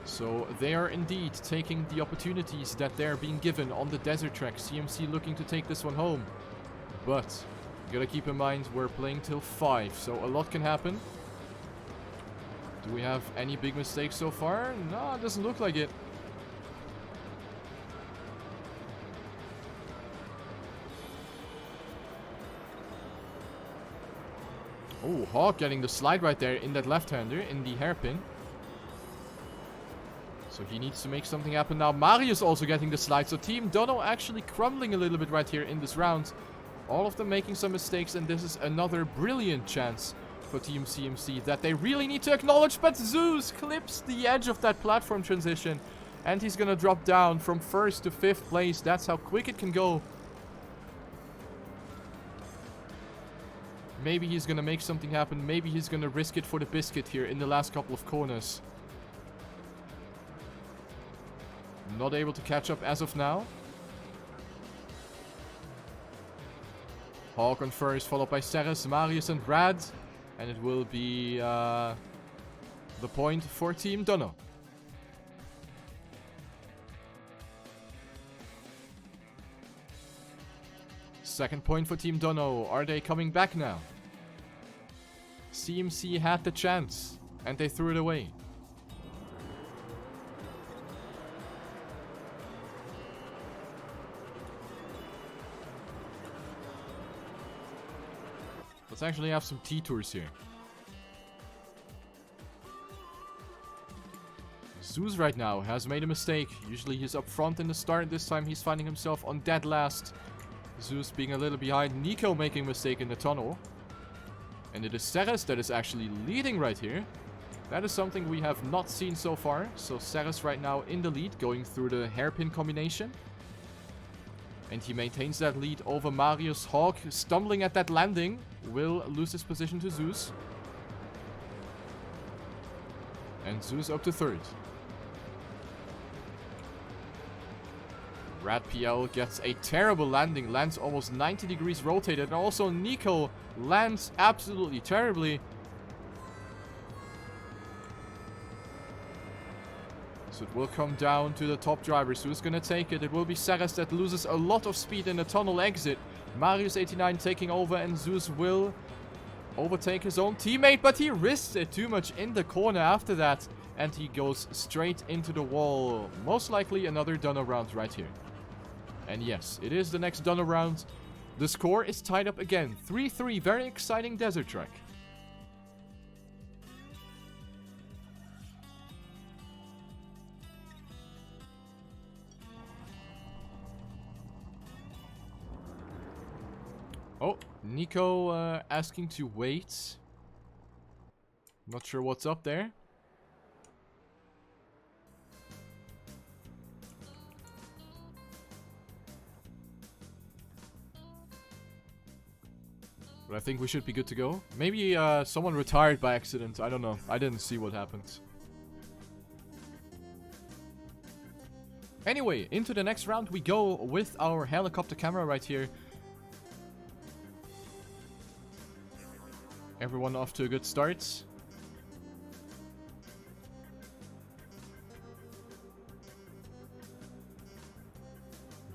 So they are indeed taking the opportunities that they're being given on the desert track. CMC looking to take this one home. But you gotta keep in mind we're playing till 5, so a lot can happen. Do we have any big mistakes so far? No, it doesn't look like it. Oh, Hawk getting the slide right there in that left-hander, in the hairpin. So he needs to make something happen now. Marius also getting the slide. So Team Dunno actually crumbling a little bit right here in this round. All of them making some mistakes. And this is another brilliant chance for Team CMC that they really need to acknowledge. But Zeus clips the edge of that platform transition. And he's going to drop down from 1st to 5th place. That's how quick it can go. Maybe he's going to make something happen. Maybe he's going to risk it for the biscuit here in the last couple of corners. Not able to catch up as of now. Hawk on 1st, followed by Ceres, Marius and Rad. And it will be the point for Team Dunno. Second point for Team Dunno. Are they coming back now? CMC had the chance and they threw it away. Let's actually have some T-tours here. Zeus right now has made a mistake. Usually he's up front in the start. This time he's finding himself on dead last. Zeus being a little behind. Nico making a mistake in the tunnel. And it is Ceres that is actually leading right here. That is something we have not seen so far. So Ceres right now in the lead, going through the hairpin combination. And he maintains that lead over Marius. Hawk stumbling at that landing. Will lose his position to Zeus. And Zeus up to 3rd. RadPL gets a terrible landing. Lands almost 90 degrees rotated. And also Nico lands absolutely terribly. So it will come down to the top drivers. Who's going to take it? It will be Ceres that loses a lot of speed in the tunnel exit. Marius 89 taking over, and Zeus will overtake his own teammate, but he risks it too much in the corner after that. And he goes straight into the wall. Most likely another Dunno round right here. And yes, it is the next Dunno round. The score is tied up again. 3-3. Very exciting desert track. Oh, Nico asking to wait. Not sure what's up there. But I think we should be good to go. Maybe someone retired by accident. I don't know. I didn't see what happened. Anyway, into the next round we go with our helicopter camera right here. Everyone off to a good start.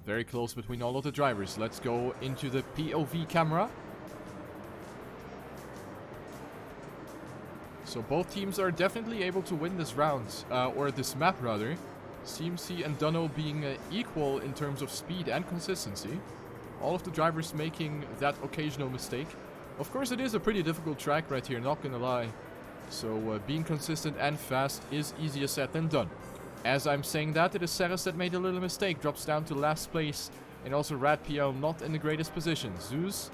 Very close between all of the drivers. Let's go into the POV camera. So both teams are definitely able to win this round, or this map rather. CMC and Dunno being equal in terms of speed and consistency. All of the drivers making that occasional mistake. Of course it is a pretty difficult track right here, not gonna lie. So being consistent and fast is easier said than done. As I'm saying that, it is Ceres that made a little mistake, drops down to last place. And also RadPL not in the greatest position. Zeus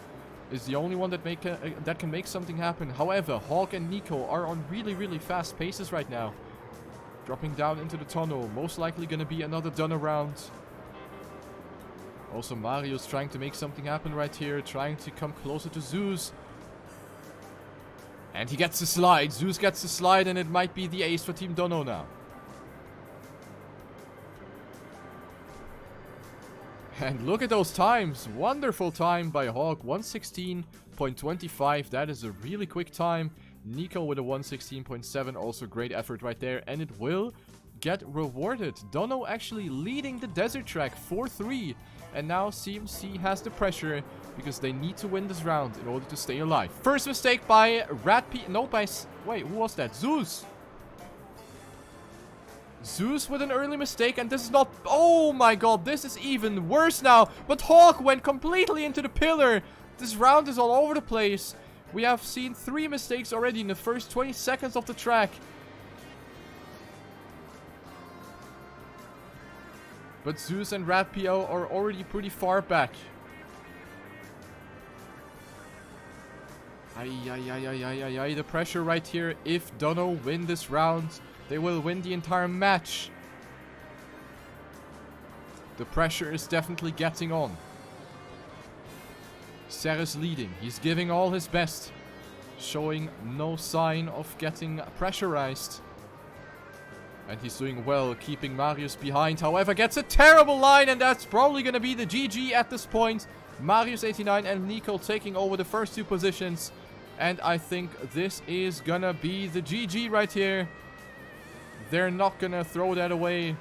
is the only one that can make something happen. However, Hawk and Nico are on really fast paces right now. Dropping down into the tunnel, most likely gonna be another Dunno round. Also Mario's trying to make something happen right here, trying to come closer to Zeus. And he gets the slide, Zeus gets the slide, and it might be the ace for Team Dunno now. And look at those times. Wonderful time by Hawk. 116.25. That is a really quick time. Nico with a 116.7. Also great effort right there. And it will get rewarded. Dunno actually leading the desert track 4-3. And now CMC has the pressure because they need to win this round in order to stay alive. First mistake by wait, who was that? Zeus. Zeus with an early mistake, and this is not... Oh my god, this is even worse now. But Hawk went completely into the pillar. This round is all over the place. We have seen 3 mistakes already in the first 20 seconds of the track. But Zeus and RadPL are already pretty far back. The pressure right here. If Dunno win this round, they will win the entire match. The pressure is definitely getting on. Ceres leading. He's giving all his best. Showing no sign of getting pressurized. And he's doing well, keeping Marius behind. However, gets a terrible line, and that's probably going to be the GG at this point. Marius89 and Nico taking over the first 2 positions. And I think this is going to be the GG right here. They're not gonna throw that away.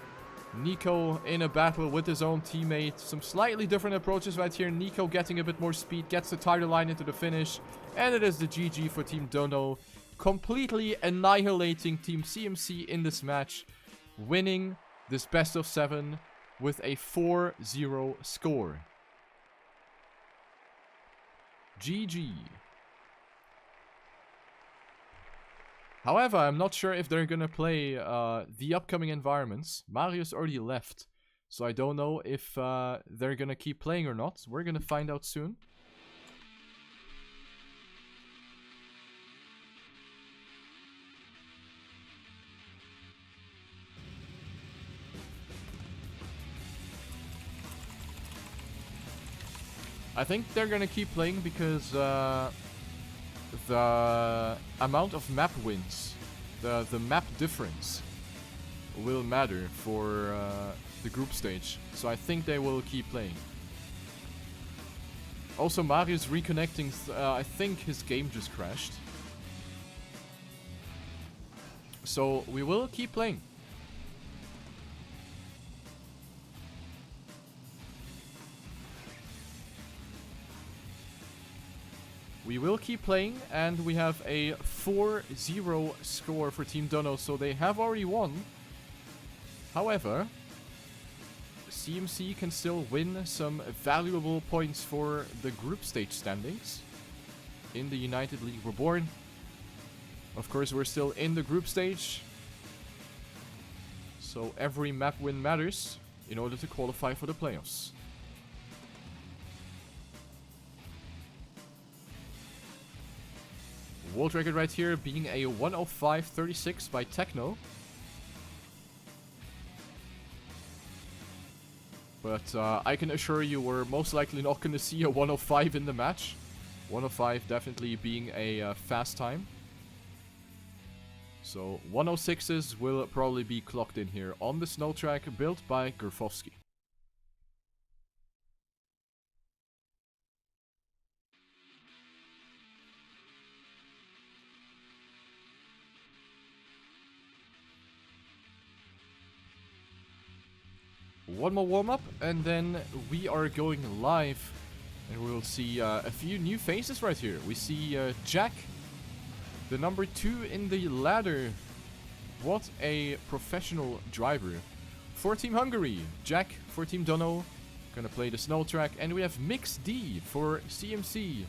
Nico in a battle with his own teammate. Some slightly different approaches right here. Nico getting a bit more speed, gets the title line into the finish. And it is the GG for Team Dunno. Completely annihilating Team CMC in this match. Winning this best of 7 with a 4-0 score. GG. However, I'm not sure if they're gonna play the upcoming environments. Marius already left, so I don't know if they're gonna keep playing or not. We're gonna find out soon. I think they're gonna keep playing because the amount of map wins, the map difference will matter for the group stage. So I think they will keep playing. Also, Marius reconnecting, I think his game just crashed. So we will keep playing. We will keep playing, and we have a 4-0 score for Team Dunno, so they have already won. However, CMC can still win some valuable points for the group stage standings in the United League Reborn. Of course, we're still in the group stage, so every map win matters in order to qualify for the playoffs. World record right here being a 105.36 by Techno. But I can assure you we're most likely not going to see a 105 in the match. 105 definitely being a fast time. So 106s will probably be clocked in here on the snow track built by Grafowski. One more warm-up, and then we are going live, and we will see a few new faces right here. We see Jack, the number 2 in the ladder. What a professional driver. For Team Hungary, Jack for Team Dunno, gonna play the snow track, and we have Mix D for CMC,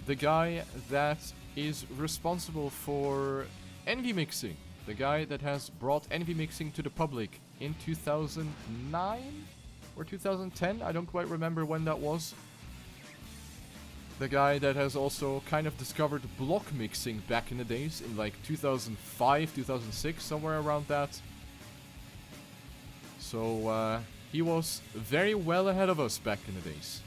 the guy that is responsible for Envy Mixing, the guy that has brought Envy Mixing to the public in 2009 or 2010, I don't quite remember when that was. The guy that has also kind of discovered block mixing back in the days, in like 2005, 2006, somewhere around that. So he was very well ahead of us back in the days.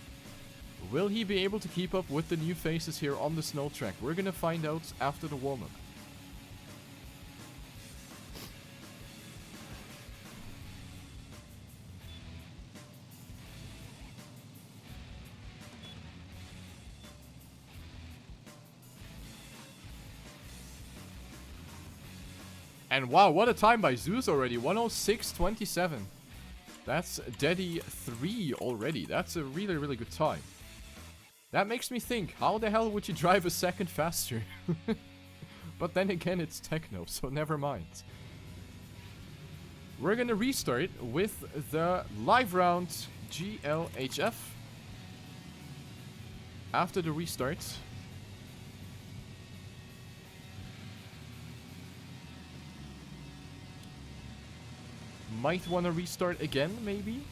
Will he be able to keep up with the new faces here on the snow track? We're gonna find out after the warm-up. And wow, what a time by Zeus already. 106.27. That's Daddy 3 already. That's a really, really good time. That makes me think, how the hell would you drive a second faster? But then again, it's techno, so never mind. We're gonna restart with the live round GLHF. After the restart, might want to restart again, maybe?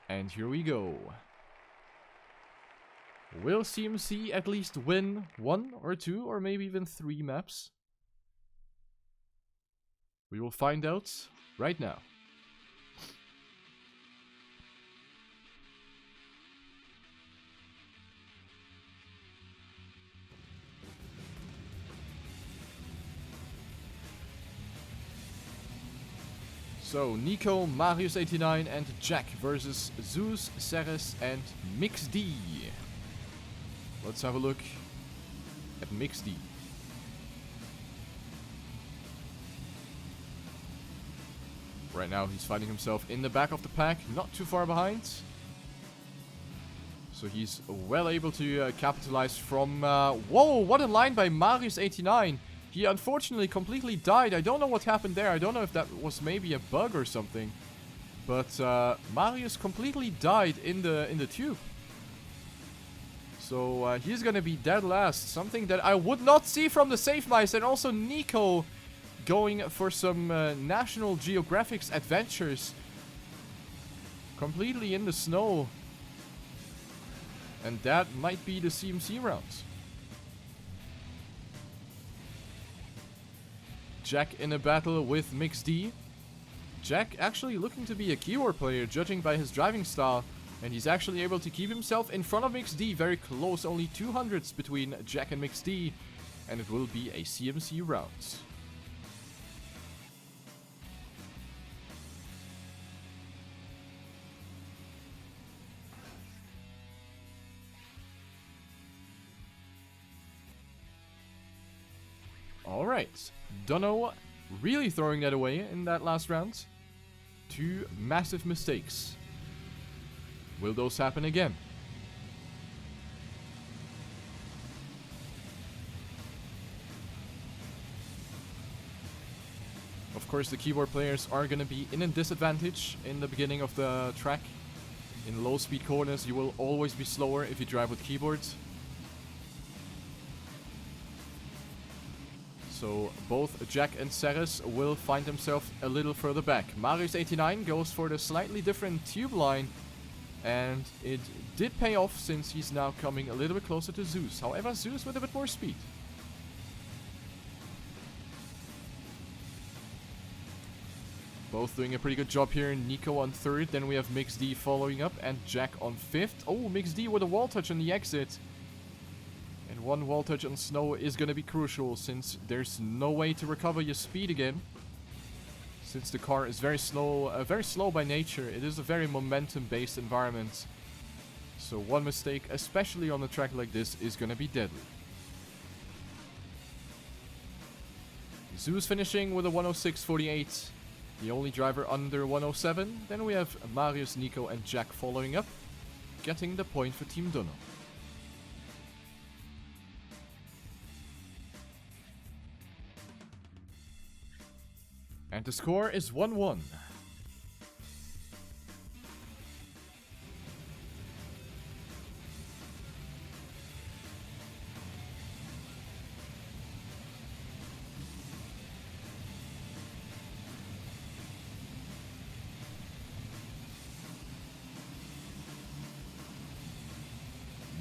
And here we go. Will CMC at least win 1 or 2 or maybe even 3 maps? We will find out right now. So, Nico, Marius89 and Jack versus Zeus, Ceres and Mix D. Let's have a look at Mix D. Right now he's finding himself in the back of the pack, not too far behind. So he's well able to capitalize from... whoa, what a line by Marius89. He unfortunately completely died. I don't know what happened there. I don't know if that was maybe a bug or something. But Marius completely died in the tube. So he's gonna be dead last. Something that I would not see from the Safe Mice. And also Nico going for some National Geographic's adventures. Completely in the snow. And that might be the CMC round. Jack in a battle with Mix D. Jack actually looking to be a keyword player, judging by his driving style. And he's actually able to keep himself in front of Mix D. Very close, only 200s between Jack and Mix D. And it will be a CMC round. Alright, Dunno really throwing that away in that last round. 2 massive mistakes. Will those happen again? Of course, the keyboard players are going to be in a disadvantage in the beginning of the track. In low speed corners, you will always be slower if you drive with keyboards. So both Jack and Ceres will find themselves a little further back. Marius89 goes for the slightly different tube line. And it did pay off since he's now coming a little bit closer to Zeus. However, Zeus with a bit more speed. Both doing a pretty good job here. Nico on third. Then we have Mix D following up. And Jack on fifth. Oh, Mix D with a wall touch on the exit. And one wall touch on snow is going to be crucial, since there's no way to recover your speed again. Since the car is very slow by nature. It is a very momentum-based environment. So one mistake, especially on a track like this, is going to be deadly. Zeus finishing with a 106.48. The only driver under 107. Then we have Marius, Nico and Jack following up, getting the point for Team Dunno. And the score is 1-1.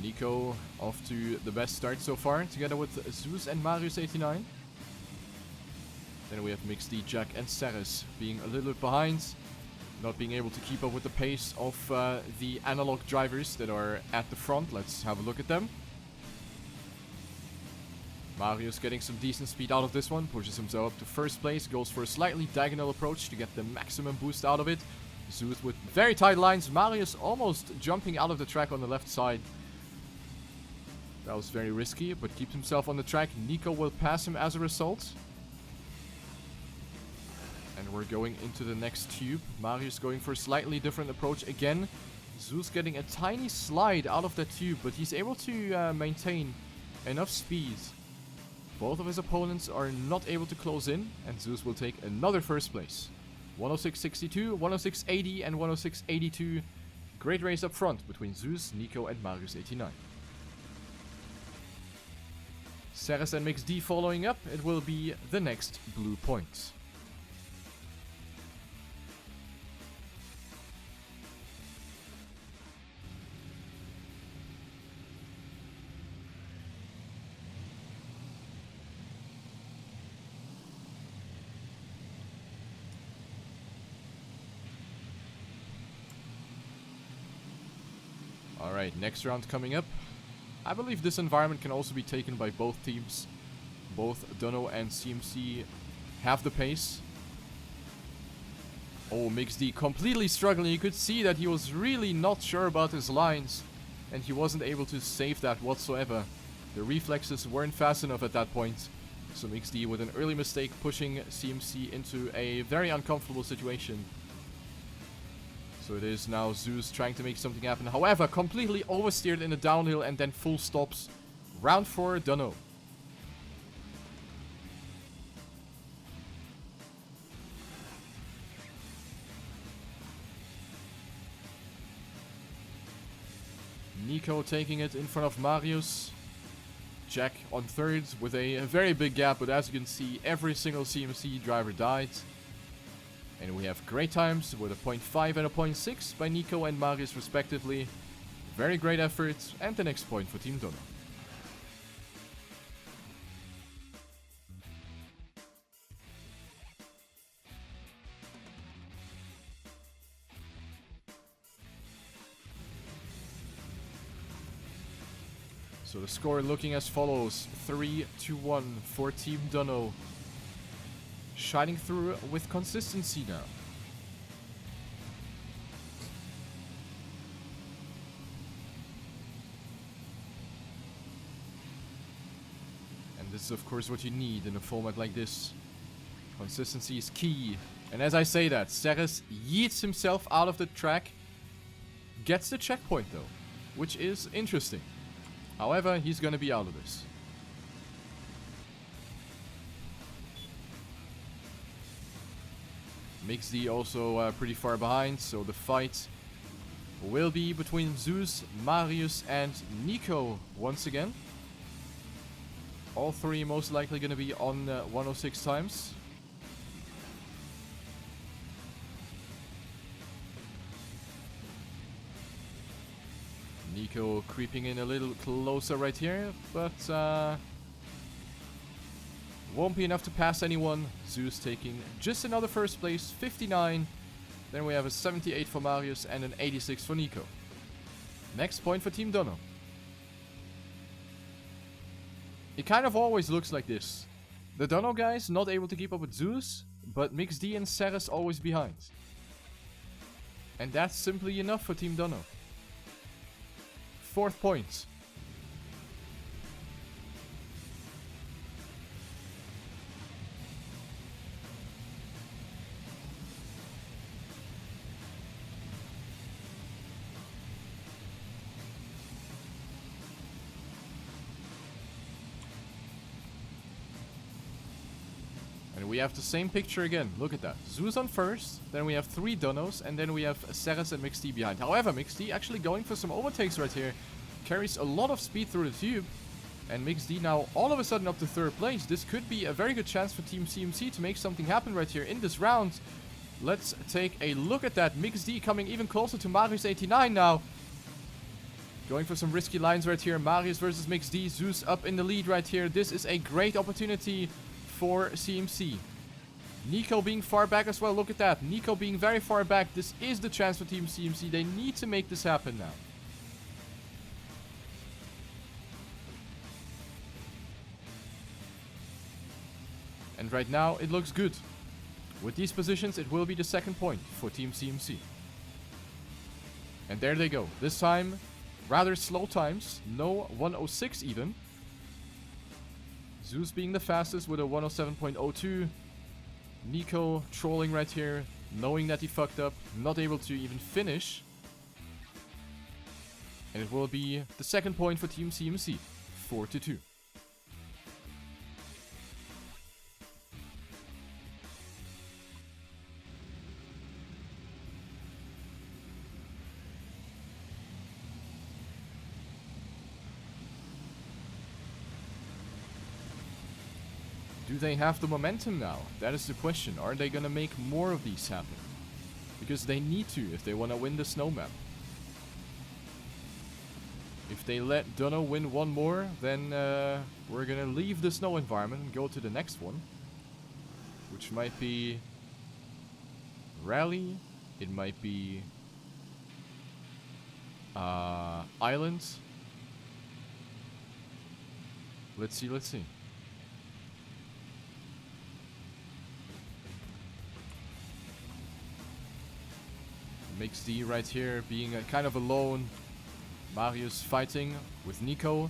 Nico off to the best start so far, together with Zeus and Marius89. Then we have Mix D, Jack and Ceres being a little bit behind, not being able to keep up with the pace of the analog drivers that are at the front. Let's have a look at them. Marius getting some decent speed out of this one, pushes himself up to first place, goes for a slightly diagonal approach to get the maximum boost out of it. Zeus with very tight lines, Marius almost jumping out of the track on the left side. That was very risky, but keeps himself on the track. Nico will pass him as a result. And we're going into the next tube. Marius going for a slightly different approach again. Zeus getting a tiny slide out of that tube, but he's able to maintain enough speed. Both of his opponents are not able to close in, and Zeus will take another first place. 106.62, 106.80 and 106.82. Great race up front between Zeus, Nico and Marius89. Ceres and Mix D following up. It will be the next blue point. Alright, next round coming up. I believe this environment can also be taken by both teams. Both Dunno and CMC have the pace. Oh, Mix D completely struggling. You could see that he was really not sure about his lines, and he wasn't able to save that whatsoever. The reflexes weren't fast enough at that point. So Mix D with an early mistake, pushing CMC into a very uncomfortable situation. So it is now Zeus trying to make something happen. However, completely oversteered in the downhill and then full stops. Round 4, Dunno. Nico taking it in front of Marius. Jack on third with a very big gap, but as you can see, every single CMC driver died. And we have great times with a 0.5 and a 0.6 by Nico and Marius respectively. Very great effort, and the next point for Team Dunno. So the score looking as follows: 3-1 for Team Dunno. Shining through with consistency now. And this is of course what you need in a format like this. Consistency is key. And as I say that, Ceres yeets himself out of the track. Gets the checkpoint though, which is interesting. However, he's gonna be out of this. Mix D also pretty far behind, so the fight will be between Zeus, Marius and Nico once again. All three most likely going to be on 106 times. Nico creeping in a little closer right here, but Won't be enough to pass anyone. Zeus taking just another first place, 59. Then we have a 78 for Marius and an 86 for Nico. Next point for Team Dunno. It kind of always looks like this. The Dunno guys not able to keep up with Zeus, but MixD and Ceres always behind. And that's simply enough for Team Dunno. 4th point. And we have the same picture again. Look at that. Zeus on first. Then we have 3 Dunnos. And then we have Ceres and MixD behind. However, MixD actually going for some overtakes right here. Carries a lot of speed through the tube. And MixD now all of a sudden up to 3rd place. This could be a very good chance for Team CMC to make something happen right here in this round. Let's take a look at that. MixD coming even closer to Marius 89 now. Going for some risky lines right here. Marius versus MixD. Zeus up in the lead right here. This is a great opportunity for CMC. Nico being far back as well. Look at that. Nico being very far back. This is the chance for Team CMC. They need to make this happen now. And right now it looks good. With these positions it will be the 2nd point for Team CMC. And there they go. This time rather slow times. No 106 even. Zeus being the fastest with a 107.02. Nico trolling right here, knowing that he fucked up, not able to even finish. And it will be the 2nd point for Team CMC, 4-2. Do they have the momentum now? That is the question. Are they gonna make more of these happen? Because they need to if they wanna win the snow map. If they let Dunno win one more, then we're gonna leave the snow environment and go to the next one. Which might be Rally. It might be Island. Let's see. MixD right here being kind of alone. Marius fighting with Nico.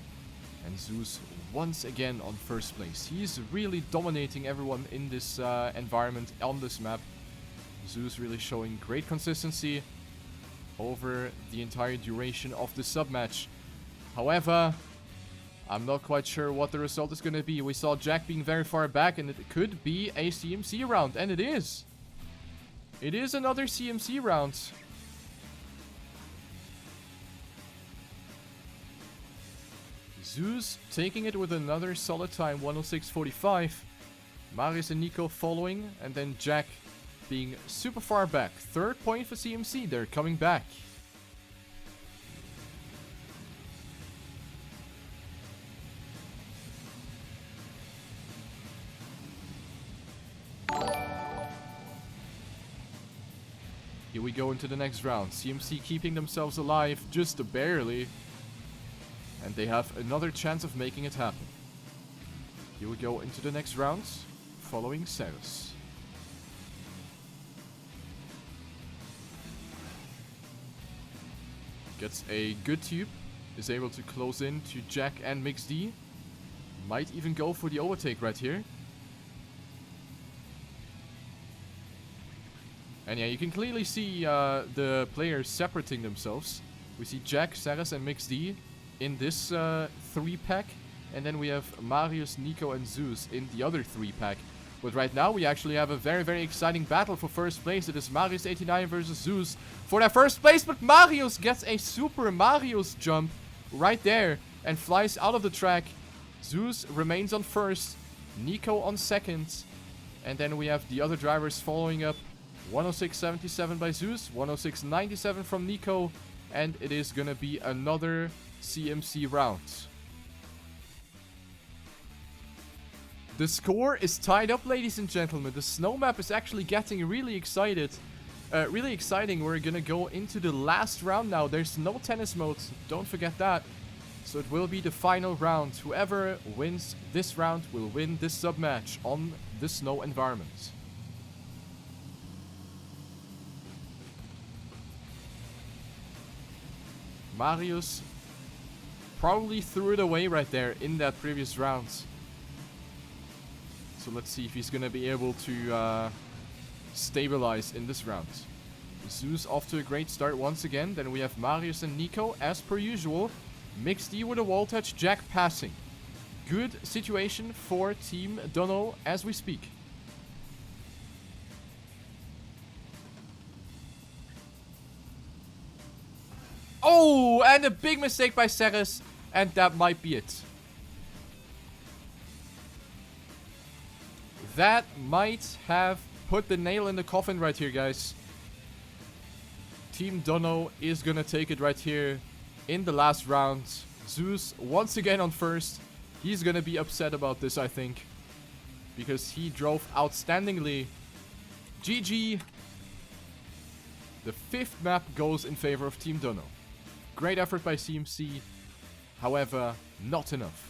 And Zeus once again on 1st place. He's really dominating everyone in this environment on this map. Zeus really showing great consistency over the entire duration of the sub-match. However, I'm not quite sure what the result is going to be. We saw Jack being very far back and it could be a CMC round. And it is. It is another CMC round. Zeus taking it with another solid time, 106.45. Marius and Nico following, and then Jack being super far back. 3rd point for CMC, they're coming back. Here we go into the next round. CMC keeping themselves alive just barely. And they have another chance of making it happen. Here we go into the next round, following Ceres. Gets a good tube, is able to close in to Jack and MixD. Might even go for the overtake right here. And yeah, you can clearly see the players separating themselves. We see Jack, Ceres and MixD in this 3-pack. And then we have Marius, Nico and Zeus in the other 3-pack. But right now we actually have a very, very exciting battle for 1st place. It is Marius 89 versus Zeus for that 1st place. But Marius gets a Super Marius jump right there and flies out of the track. Zeus remains on 1st, Nico on 2nd. And then we have the other drivers following up. 106.77 by Zeus, 106.97 from Nico. And it is gonna be another CMC round. The score is tied up, ladies and gentlemen. The snow map is actually getting really excited. Really exciting. We're gonna go into the last round now. There's no tennis mode. Don't forget that. So it will be the final round. Whoever wins this round will win this sub-match on the snow environment. Marius probably threw it away right there in that previous round. So let's see if he's gonna be able to stabilize in this round. Zeus off to a great start once again. Then we have Marius and Nico as per usual. Mixed E with a wall touch, Jack passing. Good situation for Team Dunno as we speak. Oh, and a big mistake by Ceres, and that might be it. That might have put the nail in the coffin right here, guys. Team Dunno is gonna take it right here in the last round. Zeus once again on first. He's gonna be upset about this, I think, because he drove outstandingly. GG. The fifth map goes in favor of Team Dunno. Great effort by CMC, however, not enough.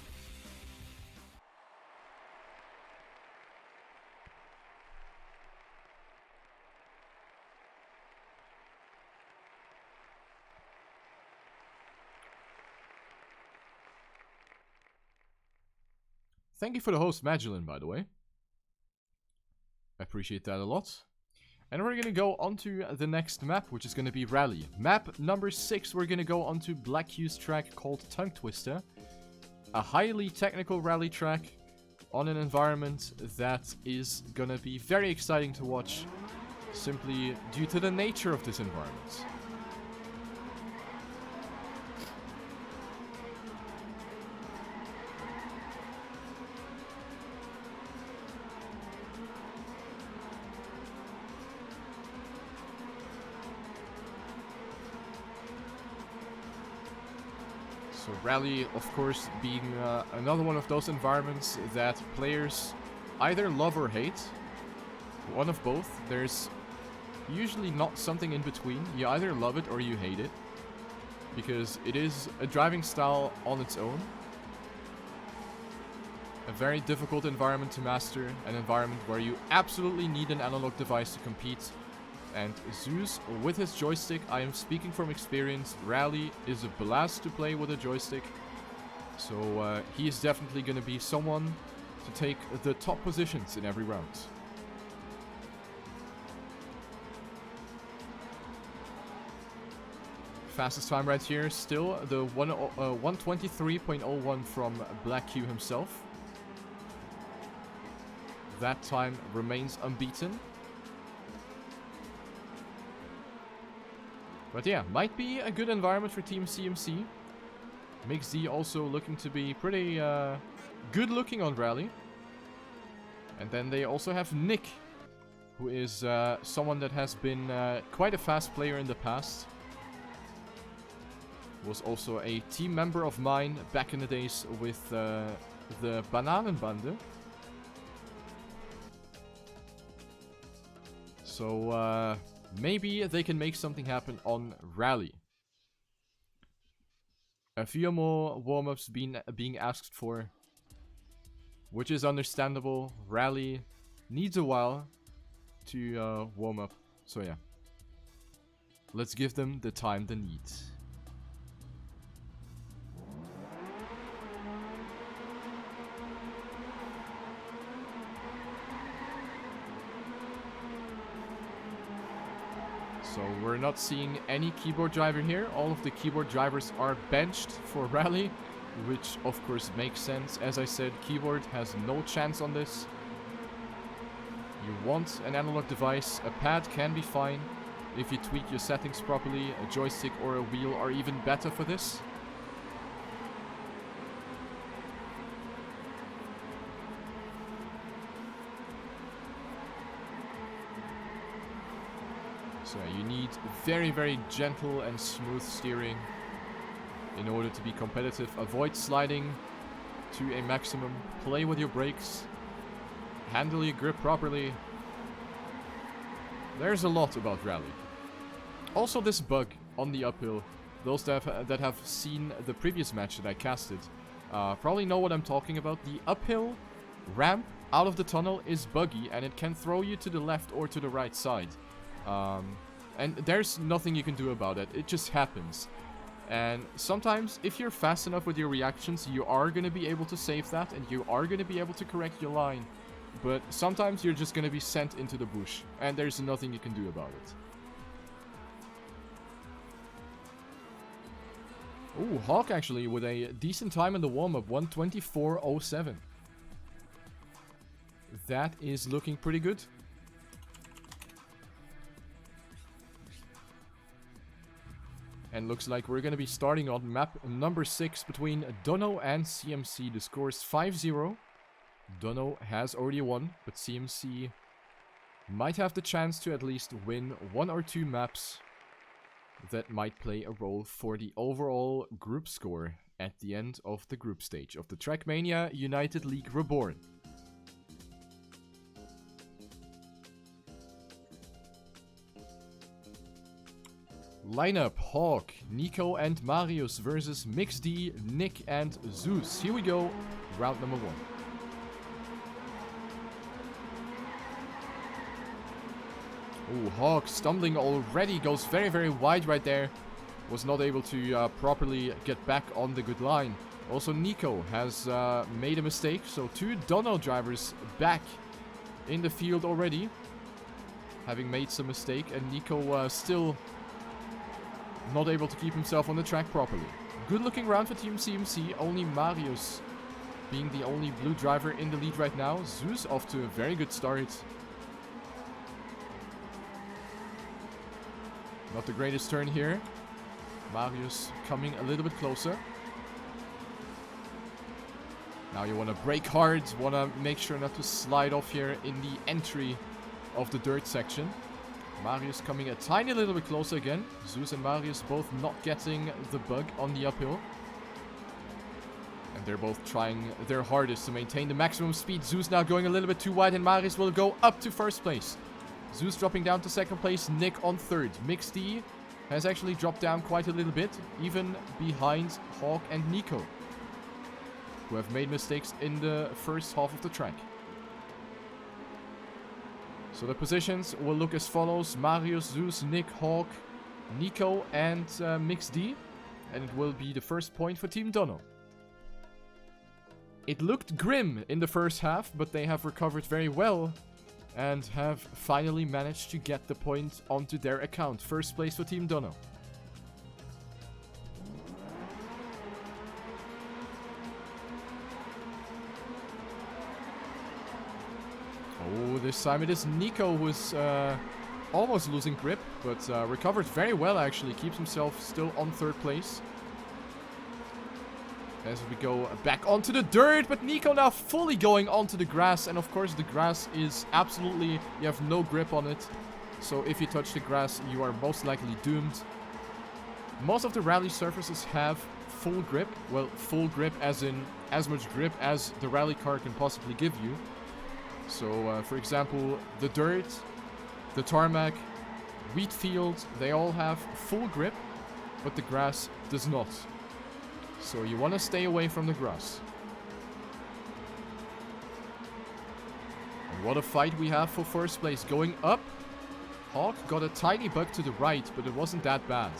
Thank you for the host, Magdalene, by the way. I appreciate that a lot. And we're gonna go on to the next map, which is gonna be Rally. Map number 6, we're gonna go on to Black Q's track called Tongue Twister. A highly technical rally track on an environment that is gonna be very exciting to watch, simply due to the nature of this environment. So Rally, of course, being another one of those environments that players either love or hate. One of both. There's usually not something in between. You either love it or you hate it, because it is a driving style on its own. A very difficult environment to master, an environment where you absolutely need an analog device to compete. And Zeus, with his joystick, I am speaking from experience, Rally is a blast to play with a joystick. So he is definitely going to be someone to take the top positions in every round. Fastest time right here, still the 123.01 from Black Q himself. That time remains unbeaten. But yeah, might be a good environment for Team CMC. Mix D also looking to be pretty good looking on Rally. And then they also have Nick, who is someone that has been quite a fast player in the past. Was also a team member of mine back in the days with the Bananenbande. So maybe they can make something happen on Rally. A few more warm-ups being asked for, which is understandable. Rally needs a while to warm up. So yeah, let's give them the time they need. So we're not seeing any keyboard driver here. All of the keyboard drivers are benched for Rally, which of course makes sense. As I said, keyboard has no chance on this. You want an analog device. A pad can be fine if you tweak your settings properly. A joystick or a wheel are even better for this. So you need very, very gentle and smooth steering in order to be competitive. Avoid sliding to a maximum. Play with your brakes. Handle your grip properly. There's a lot about rally. Also this bug on the uphill. Those that have seen the previous match that I casted probably know what I'm talking about. The uphill ramp out of the tunnel is buggy and it can throw you to the left or to the right side. And there's nothing you can do about it. It just happens. And sometimes, if you're fast enough with your reactions, you are going to be able to save that and you are going to be able to correct your line. But sometimes you're just going to be sent into the bush and there's nothing you can do about it. Ooh, Hawk actually with a decent time in the warm-up, 1:24.07. That is looking pretty good. And looks like we're going to be starting on map number 6 between Dunno and CMC. The score is 5-0. Dunno has already won, but CMC might have the chance to at least win 1 or 2 maps that might play a role for the overall group score at the end of the group stage of the TrackMania United League Reborn. Lineup: Hawk, Nico and Marius versus MixD, Nick and Zeus. Here we go, round number 1. Ooh, Hawk stumbling already, goes very, very wide right there. Was not able to properly get back on the good line. Also, Nico has made a mistake, so 2 Dunno drivers back in the field already, having made some mistake, and Nico still not able to keep himself on the track properly. Good looking round for Team CMC, only Marius being the only blue driver in the lead right now. Zeus off to a very good start. Not the greatest turn here. Marius coming a little bit closer. Now you want to brake hard, want to make sure not to slide off here in the entry of the dirt section. Marius coming a tiny little bit closer again. Zeus and Marius both not getting the bug on the uphill. And they're both trying their hardest to maintain the maximum speed. Zeus now going a little bit too wide and Marius will go up to first place. Zeus dropping down to second place, Nick on third. MixD has actually dropped down quite a little bit, even behind Hawk and Nico, who have made mistakes in the first half of the track. So the positions will look as follows: Marius, Zeus, Nick, Hawk, Nico and MixD. And it will be the first point for Team Dunno. It looked grim in the first half, but they have recovered very well and have finally managed to get the point onto their account. First place for Team Dunno. Oh, this time it is Nico who's almost losing grip, but recovered very well actually. Keeps himself still on third place. As we go back onto the dirt, but Nico now fully going onto the grass. And of course the grass is absolutely, you have no grip on it. So if you touch the grass, you are most likely doomed. Most of the rally surfaces have full grip. Well, full grip as in as much grip as the rally car can possibly give you. So, for example, the dirt, the tarmac, wheat field, they all have full grip, but the grass does not. So you want to stay away from the grass. And what a fight we have for first place. Going up, Hawk got a tiny bug to the right, but it wasn't that bad.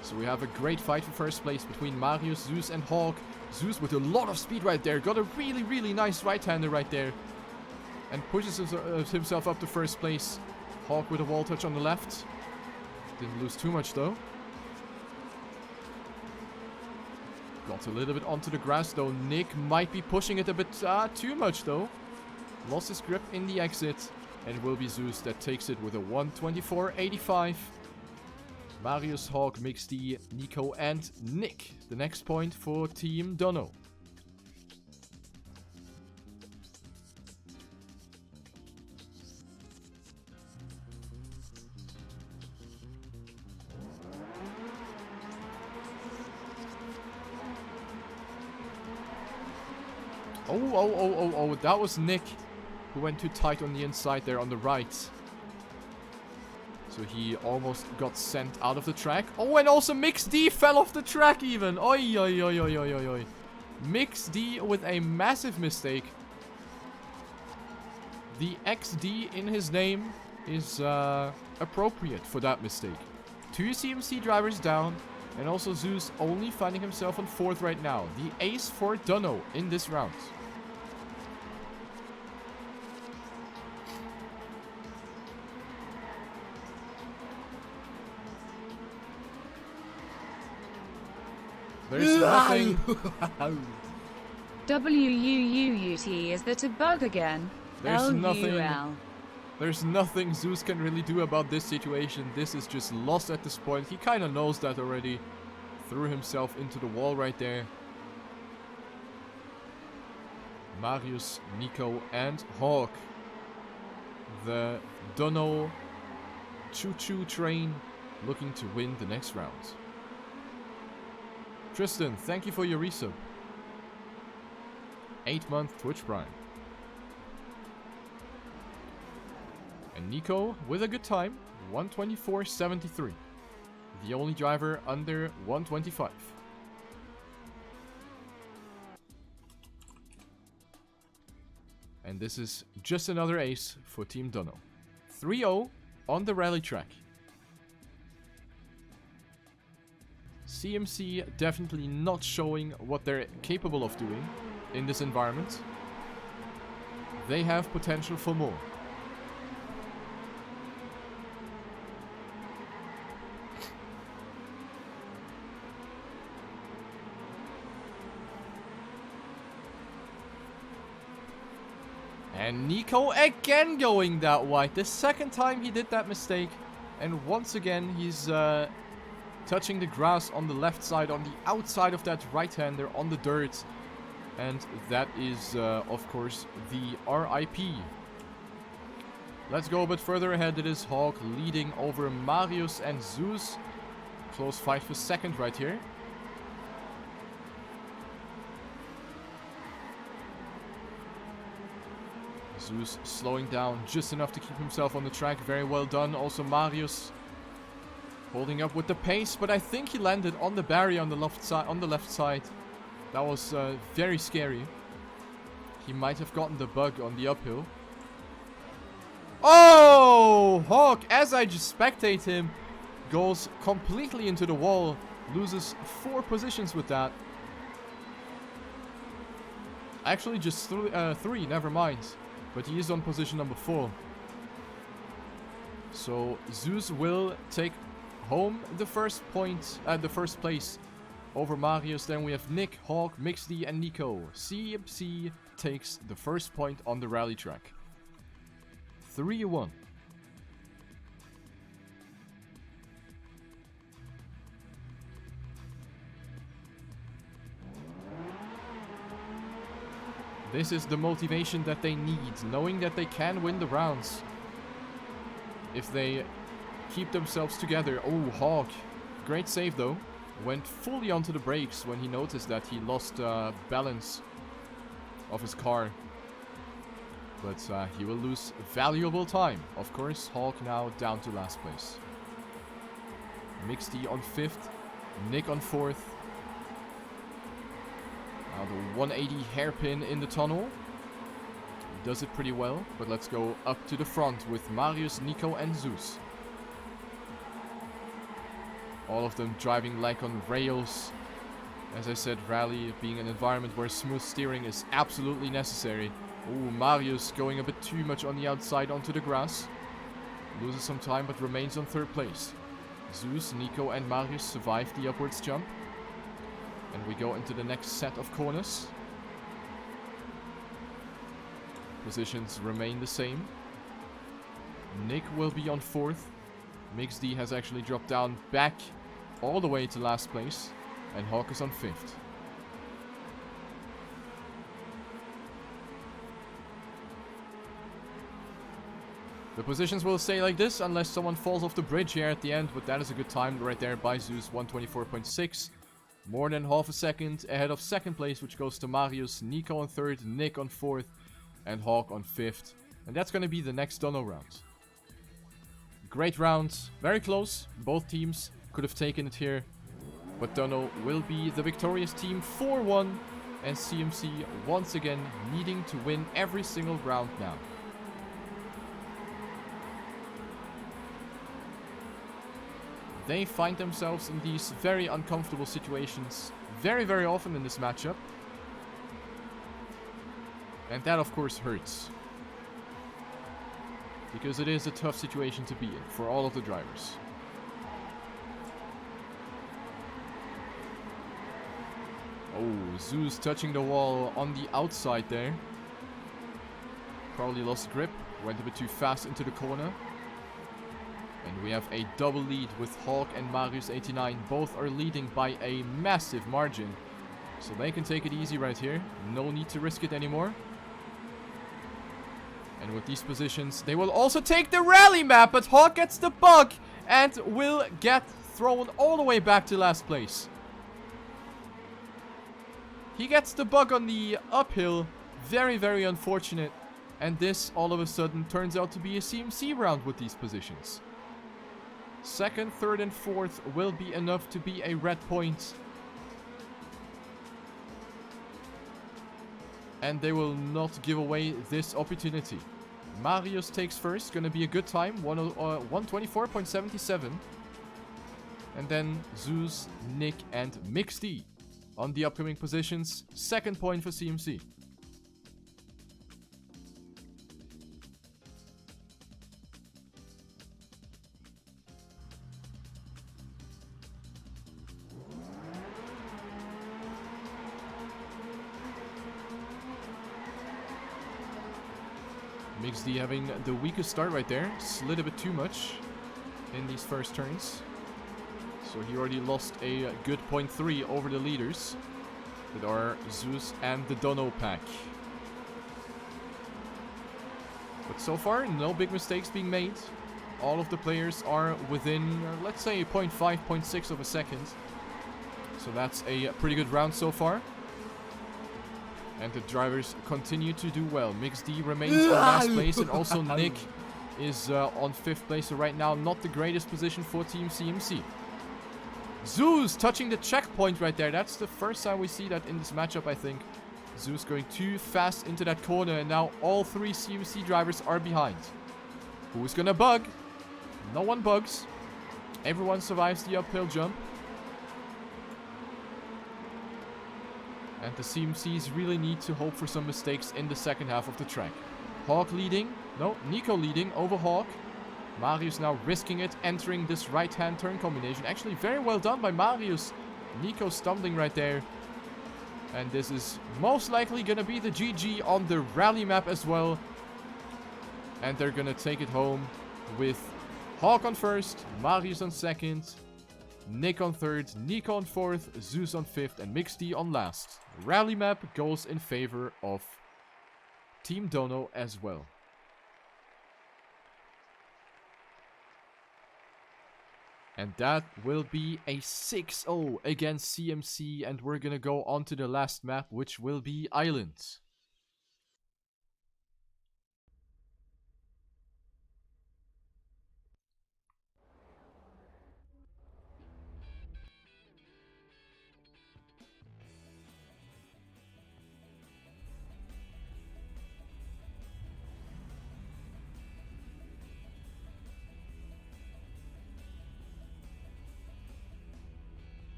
So we have a great fight for first place between Marius, Zeus and Hawk. Zeus with a lot of speed right there. Got a really, really nice right-hander right there. And pushes himself up to first place. Hawk with a wall touch on the left. Didn't lose too much though. Got a little bit onto the grass though. Nick might be pushing it a bit too much though. Lost his grip in the exit. And it will be Zeus that takes it with a 1:24.85. Marius, Hawk, MixD, Nico and Nick. The next point for Team Dunno. Oh, that was Nick who went too tight on the inside there on the right. So he almost got sent out of the track. Oh, and also Mix D fell off the track even. Oi, oi, oi, oi, oi, oi, oi. Mix D with a massive mistake. The XD in his name is appropriate for that mistake. 2 CMC drivers down. And also Zeus only finding himself on 4th right now. The ace for Dunno in this round. There's nothing. WUUUT, is that a bug again? There's nothing. LUL. There's nothing Zeus can really do about this situation. This is just lost at this point. He kind of knows that already. Threw himself into the wall right there. Marius, Nico, and Hawk. The Dunno choo-choo train looking to win the next round. Tristan, thank you for your resub. 8-month Twitch Prime. And Nico with a good time, 124.73. The only driver under 125. And this is just another ace for Team Dunno. 3-0 on the rally track. CMC definitely not showing what they're capable of doing in this environment. They have potential for more. And Nico again going that wide. The second time he did that mistake. And once again he's touching the grass on the left side, on the outside of that right-hander, on the dirt. And that is, of course, the RIP. Let's go a bit further ahead. It is Hawk leading over Marius and Zeus. Close fight for second right here. Zeus slowing down just enough to keep himself on the track. Very well done. Also Marius holding up with the pace, but I think he landed on the barrier on the left side. That was very scary. He might have gotten the bug on the uphill. Oh! Hawk, as I just spectate him, goes completely into the wall. Loses 4 positions with that. Actually, just 3, never mind. But he is on position number 4. So Zeus will take home the first point, the first place over Marius. Then we have Nick, Hawk, Mixd, and Nico. CMC takes the first point on the rally track. 3-1. This is the motivation that they need, knowing that they can win the rounds if they keep themselves together. Oh, Hawk. Great save though. Went fully onto the brakes when he noticed that he lost balance of his car. But he will lose valuable time. Of course, Hawk now down to last place. Mixd on 5th. Nick on 4th. Now the 180 hairpin in the tunnel. Does it pretty well, but let's go up to the front with Marius, Nico and Zeus. All of them driving like on rails. As I said, rally being an environment where smooth steering is absolutely necessary. Ooh, Marius going a bit too much on the outside onto the grass. Loses some time but remains on 3rd place. Zeus, Nico and Marius survive the upwards jump. And we go into the next set of corners. Positions remain the same. Nick will be on 4th. Mixd has actually dropped down back all the way to last place. And Hawk is on 5th. The positions will stay like this unless someone falls off the bridge here at the end. But that is a good time right there by Zeus, 124.6. More than half a second ahead of second place, which goes to Marius, Nico on third, Nick on fourth, and Hawk on fifth. And that's going to be the next Dunno round. Great round, very close. Both teams could have taken it here. But Dunno will be the victorious team 4-1. And CMC once again needing to win every single round now. They find themselves in these very uncomfortable situations very, very often in this matchup. And that of course hurts. Because it is a tough situation to be in for all of the drivers. Oh, Zeus touching the wall on the outside there. Probably lost grip. Went a bit too fast into the corner. And we have a double lead with Hawk and Marius89. Both are leading by a massive margin. So they can take it easy right here. No need to risk it anymore. And with these positions, they will also take the rally map. But Hawk gets the bug and will get thrown all the way back to last place. He gets the bug on the uphill. Very, very unfortunate. And this all of a sudden turns out to be a CMC round with these positions. Second, third, and fourth will be enough to be a red point. And they will not give away this opportunity. Marius takes first. Gonna be a good time. 124.77. And then Zeus, Nick, and Mixed on the upcoming positions. Second point for CMC. Mixed having the weakest start right there. Slid a bit too much in these first turns. So he already lost a good 0.3 over the leaders. That are Zeus and the Dunno pack. But so far, no big mistakes being made. All of the players are within, let's say, 0.5, 0.6 of a second. So that's a pretty good round so far. And the drivers continue to do well. Mixed remains on last place, and also Nick is on 5th place. So right now, not the greatest position for Team CMC. Zeus touching the checkpoint right there. That's the first time we see that in this matchup, I think. Zeus going too fast into that corner, and now all 3 CMC drivers are behind. Who's gonna bug? No one bugs. Everyone survives the uphill jump. And the CMCs really need to hope for some mistakes in the second half of the track. Hawk leading. No, Nico leading over Hawk. Marius now risking it, entering this right-hand turn combination. Actually, very well done by Marius. Nico stumbling right there. And this is most likely going to be the GG on the rally map as well. And they're going to take it home with Hawk on first, Marius on second, Nick on third, Nico on fourth, Zeus on fifth, and Mixed on last. Rally map goes in favor of Team Dunno as well. And that will be a 6-0 against CMC, and we're gonna go on to the last map, which will be Island.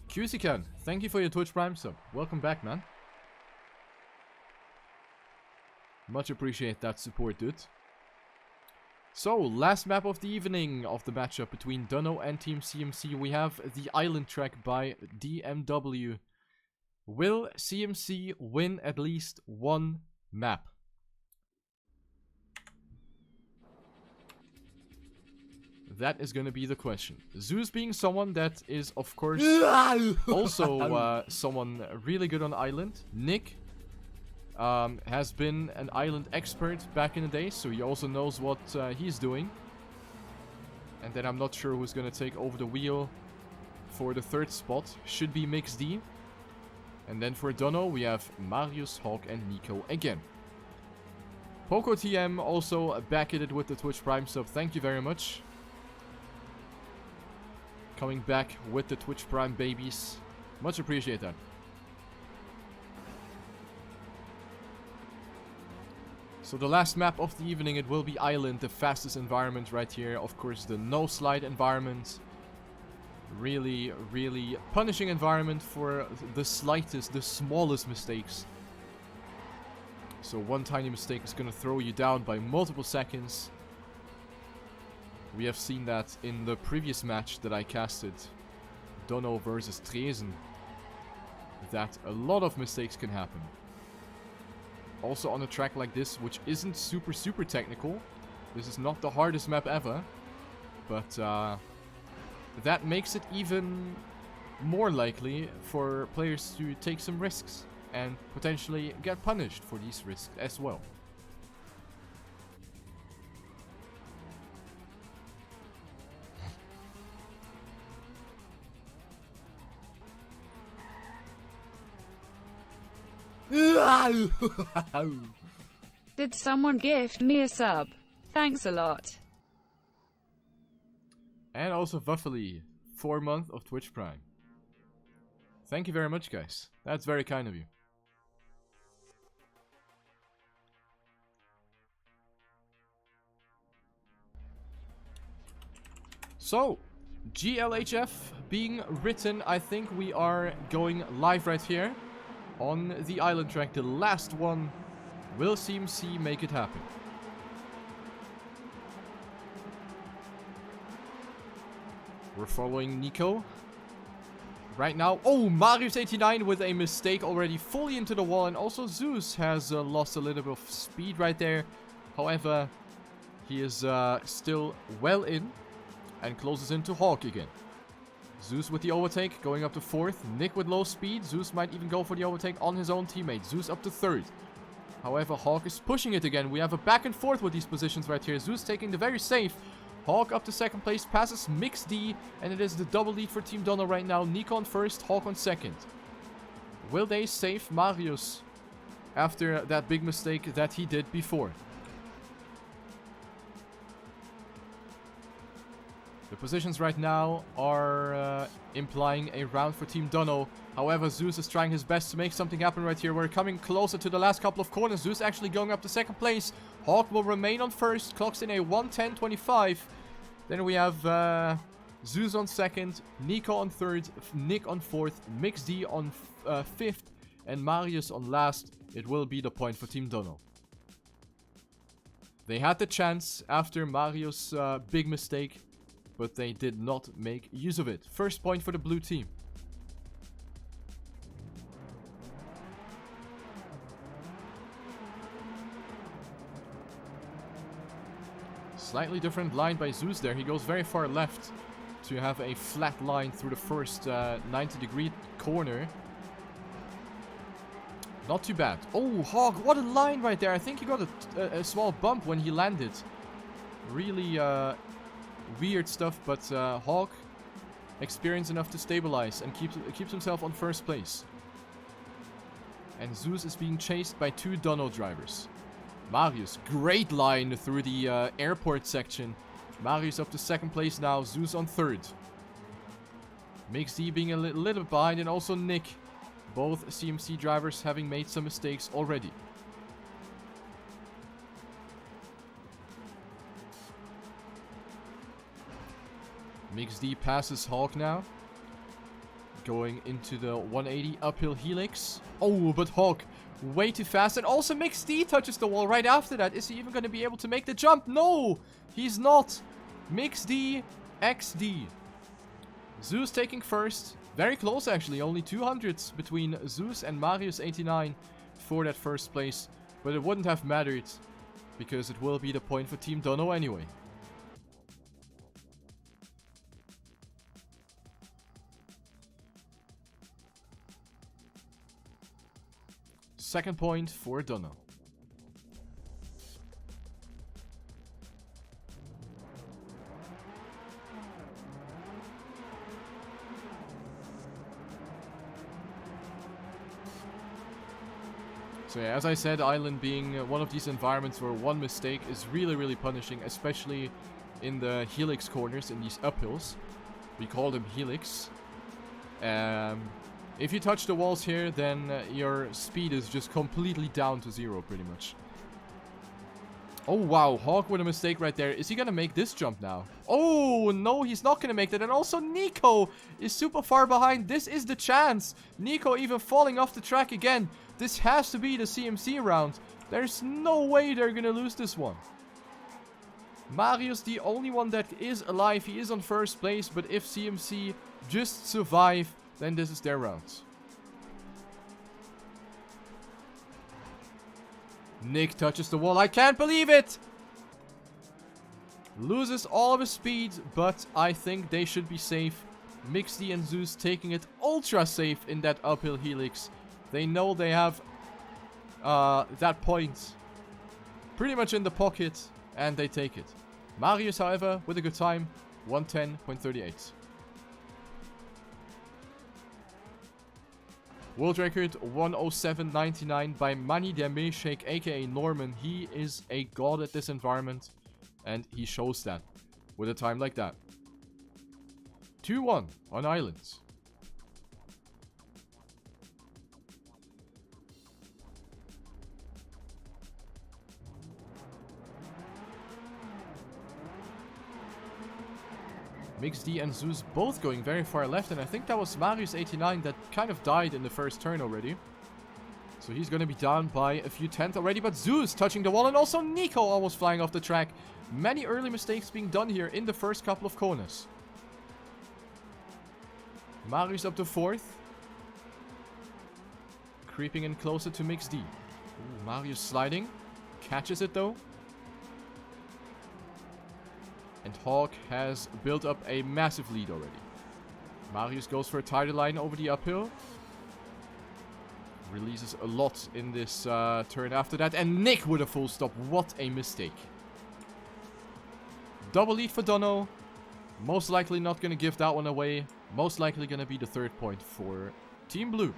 QCCan, thank you for your Twitch Prime sub. Welcome back, man. Much appreciate that support, dude. So, last map of the evening of the matchup between Dunno and Team CMC. We have the Island track by DMW. Will CMC win at least one map? That is going to be the question. Zeus being someone that is, of course, also someone really good on Island. Nick has been an island expert back in the day, so he also knows what he's doing. And then I'm not sure who's going to take over the wheel for the third spot. Should be Mix D. And then for Dunno, we have Marius, Hawk, and Nico again. Poco TM also back at it with the Twitch Prime sub. Thank you very much. Coming back with the Twitch Prime babies. Much appreciate that. So the last map of the evening, it will be Island, the fastest environment right here. Of course, the no slide environment. Really, really punishing environment for the slightest, the smallest mistakes. So one tiny mistake is going to throw you down by multiple seconds. We have seen that in the previous match that I casted, Dunno versus Tresen, that a lot of mistakes can happen. Also on a track like this, which isn't super technical. This is not the hardest map ever. But that makes it even more likely for players to take some risks and potentially get punished for these risks as well. Did someone gift me a sub? Thanks a lot. And also Vuffily, 4 months of Twitch Prime. Thank you very much, guys. That's very kind of you. So, GLHF being written, I think we are going live right here on the island track. The last one. Will CMC make it happen? We're following Nico. Right now. Oh, Marius89 with a mistake already fully into the wall. And also Zeus has lost a little bit of speed right there. However, he is still well in. And closes into Hawk again. Zeus with the overtake, going up to 4th. Nick with low speed. Zeus might even go for the overtake on his own teammate. Zeus up to 3rd. However, Hawk is pushing it again. We have a back and forth with these positions right here. Zeus taking the very safe. Hawk up to 2nd place, passes Mix D, and it is the double lead for Team Dunno right now. Nico on 1st, Hawk on 2nd. Will they save Marius after that big mistake that he did before? The positions right now are implying a round for Team Dunno. However, Zeus is trying his best to make something happen right here. We're coming closer to the last couple of corners. Zeus actually going up to 2nd place. Hawk will remain on 1st. Clocks in a 1:10.25. Then we have Zeus on 2nd. Nico on 3rd. Nick on 4th. Mix D on 5th. And Marius on last. It will be the point for Team Dunno. They had the chance after Marius' big mistake, but they did not make use of it. First point for the blue team. Slightly different line by Zeus there. He goes very far left to have a flat line through the first 90-degree corner. Not too bad. Oh, Hawk, what a line right there. I think he got a small bump when he landed. Really weird stuff, but Hawk experienced enough to stabilize and keeps himself on 1st place. And Zeus is being chased by 2 Dunno drivers. Marius, great line through the airport section. Marius up to 2nd place now, Zeus on 3rd. Mix D being a little bit behind, and also Nick. Both CMC drivers having made some mistakes already. Mix D passes Hawk now. Going into the 180 uphill helix. Oh, but Hawk way too fast. And also Mix D touches the wall right after that. Is he even going to be able to make the jump? No, he's not. Mix D, XD. Zeus taking 1st. Very close actually. Only 200s between Zeus and Marius89 for that 1st place. But it wouldn't have mattered because it will be the point for Team Dunno anyway. Second point for Dunno. So yeah, as I said, Island being one of these environments where one mistake is really, really punishing, especially in the helix corners, in these uphills. We call them helix. If you touch the walls here, then your speed is just completely down to 0, pretty much. Oh, wow. Hawk with a mistake right there. Is he going to make this jump now? Oh, no, he's not going to make that. And also, Nico is super far behind. This is the chance. Nico even falling off the track again. This has to be the CMC round. There's no way they're going to lose this one. Marius, the only one that is alive. He is on first place. But if CMC just survive, then this is their round. Nick touches the wall. I can't believe it! Loses all of his speed, but I think they should be safe. Mixed-D and Zeus taking it ultra safe in that uphill helix. They know they have that point pretty much in the pocket, and they take it. Marius, however, with a good time, 110.38. World record 107.99 by Mani der Milchshake, aka Norman. He is a god at this environment, and he shows that with a time like that. 2-1 on Islands. Mixed-D and Zeus both going very far left, and I think that was Marius 89 that kind of died in the first turn already. So he's going to be down by a few tenths already, but Zeus touching the wall, and also Nico almost flying off the track. Many early mistakes being done here in the first couple of corners. Marius up to 4th. Creeping in closer to Mixed-D. Ooh, Marius sliding. Catches it though. And Hawk has built up a massive lead already. Marius goes for a tighter line over the uphill. Releases a lot in this turn after that. And Nick with a full stop. What a mistake. Double lead for Dunno. Most likely not going to give that one away. Most likely going to be the 3rd point for Team Blue.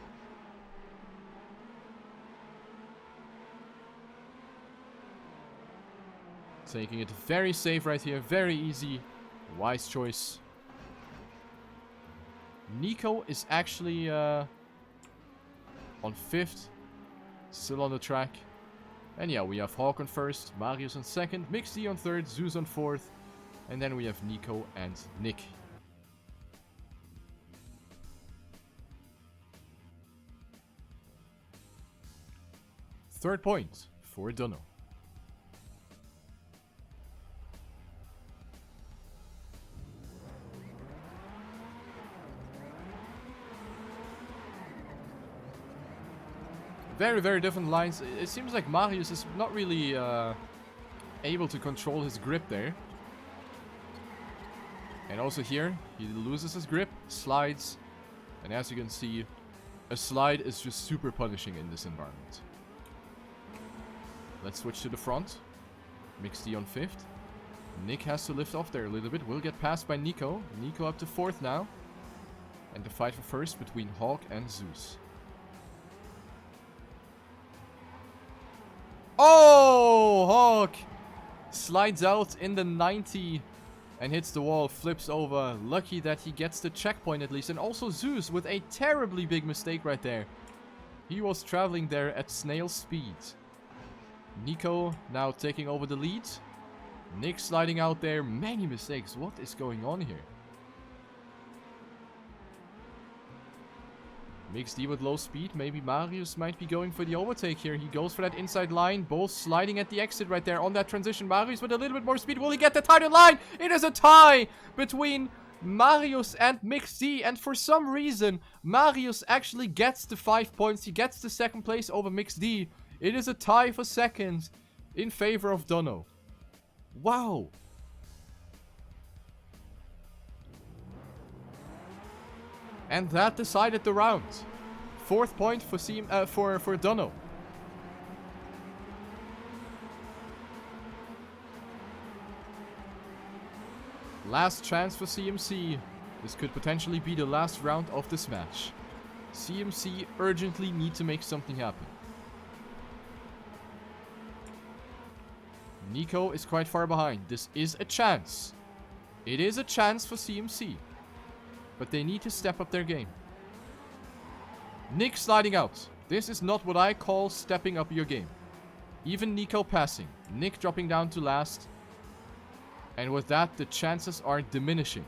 Taking it very safe right here. Very easy. Wise choice. Nico is actually on 5th. Still on the track. And yeah, we have Hawk on 1st. Marius on 2nd. Mixed-D on 3rd. Zeus on 4th. And then we have Nico and Nick. Third point for Dunno. Very, very different lines. It seems like Marius is not really able to control his grip there. And also here, he loses his grip, slides. And as you can see, a slide is just super punishing in this environment. Let's switch to the front. Mixed-D on 5th. Nick has to lift off there a little bit. Will get passed by Nico. Nico up to 4th now. And the fight for 1st between Hawk and Zeus. Oh, Hawk slides out in the 90 and hits the wall, flips over. Lucky that he gets the checkpoint at least. And also Zeus with a terribly big mistake right there. He was traveling there at snail speed. Nico now taking over the lead. Nick sliding out there. Many mistakes. What is going on here? Mixed-D with low speed. Maybe Marius might be going for the overtake here. He goes for that inside line. Both sliding at the exit right there on that transition. Marius with a little bit more speed. Will he get the tighter line? It is a tie between Marius and Mixed-D. And for some reason, Marius actually gets the 5 points. He gets the 2nd place over Mixed-D. It is a tie for 2nd in favor of Dunno. Wow. And that decided the round. 4th point for Dunno. Last chance for CMC. This could potentially be the last round of this match. CMC urgently need to make something happen. Nico is quite far behind. This is a chance. It is a chance for CMC. But they need to step up their game. Nick sliding out. This is not what I call stepping up your game. Even Nico passing. Nick dropping down to last. And with that, the chances are diminishing.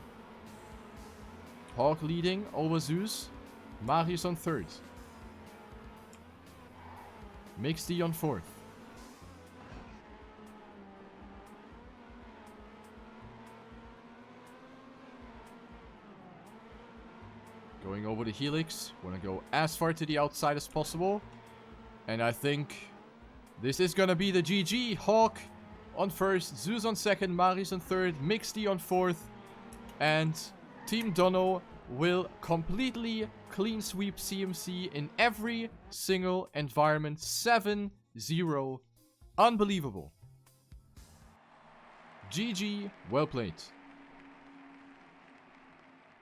Hawk leading over Zeus. Marius on third. Mixed on fourth. Going over the helix. Want to go as far to the outside as possible. And I think this is going to be the GG. Hawk on first. Zeus on second. Marius on third. Mixed on fourth. And Team Dunno will completely clean sweep CMC in every single environment. 7-0. Unbelievable. GG. Well played.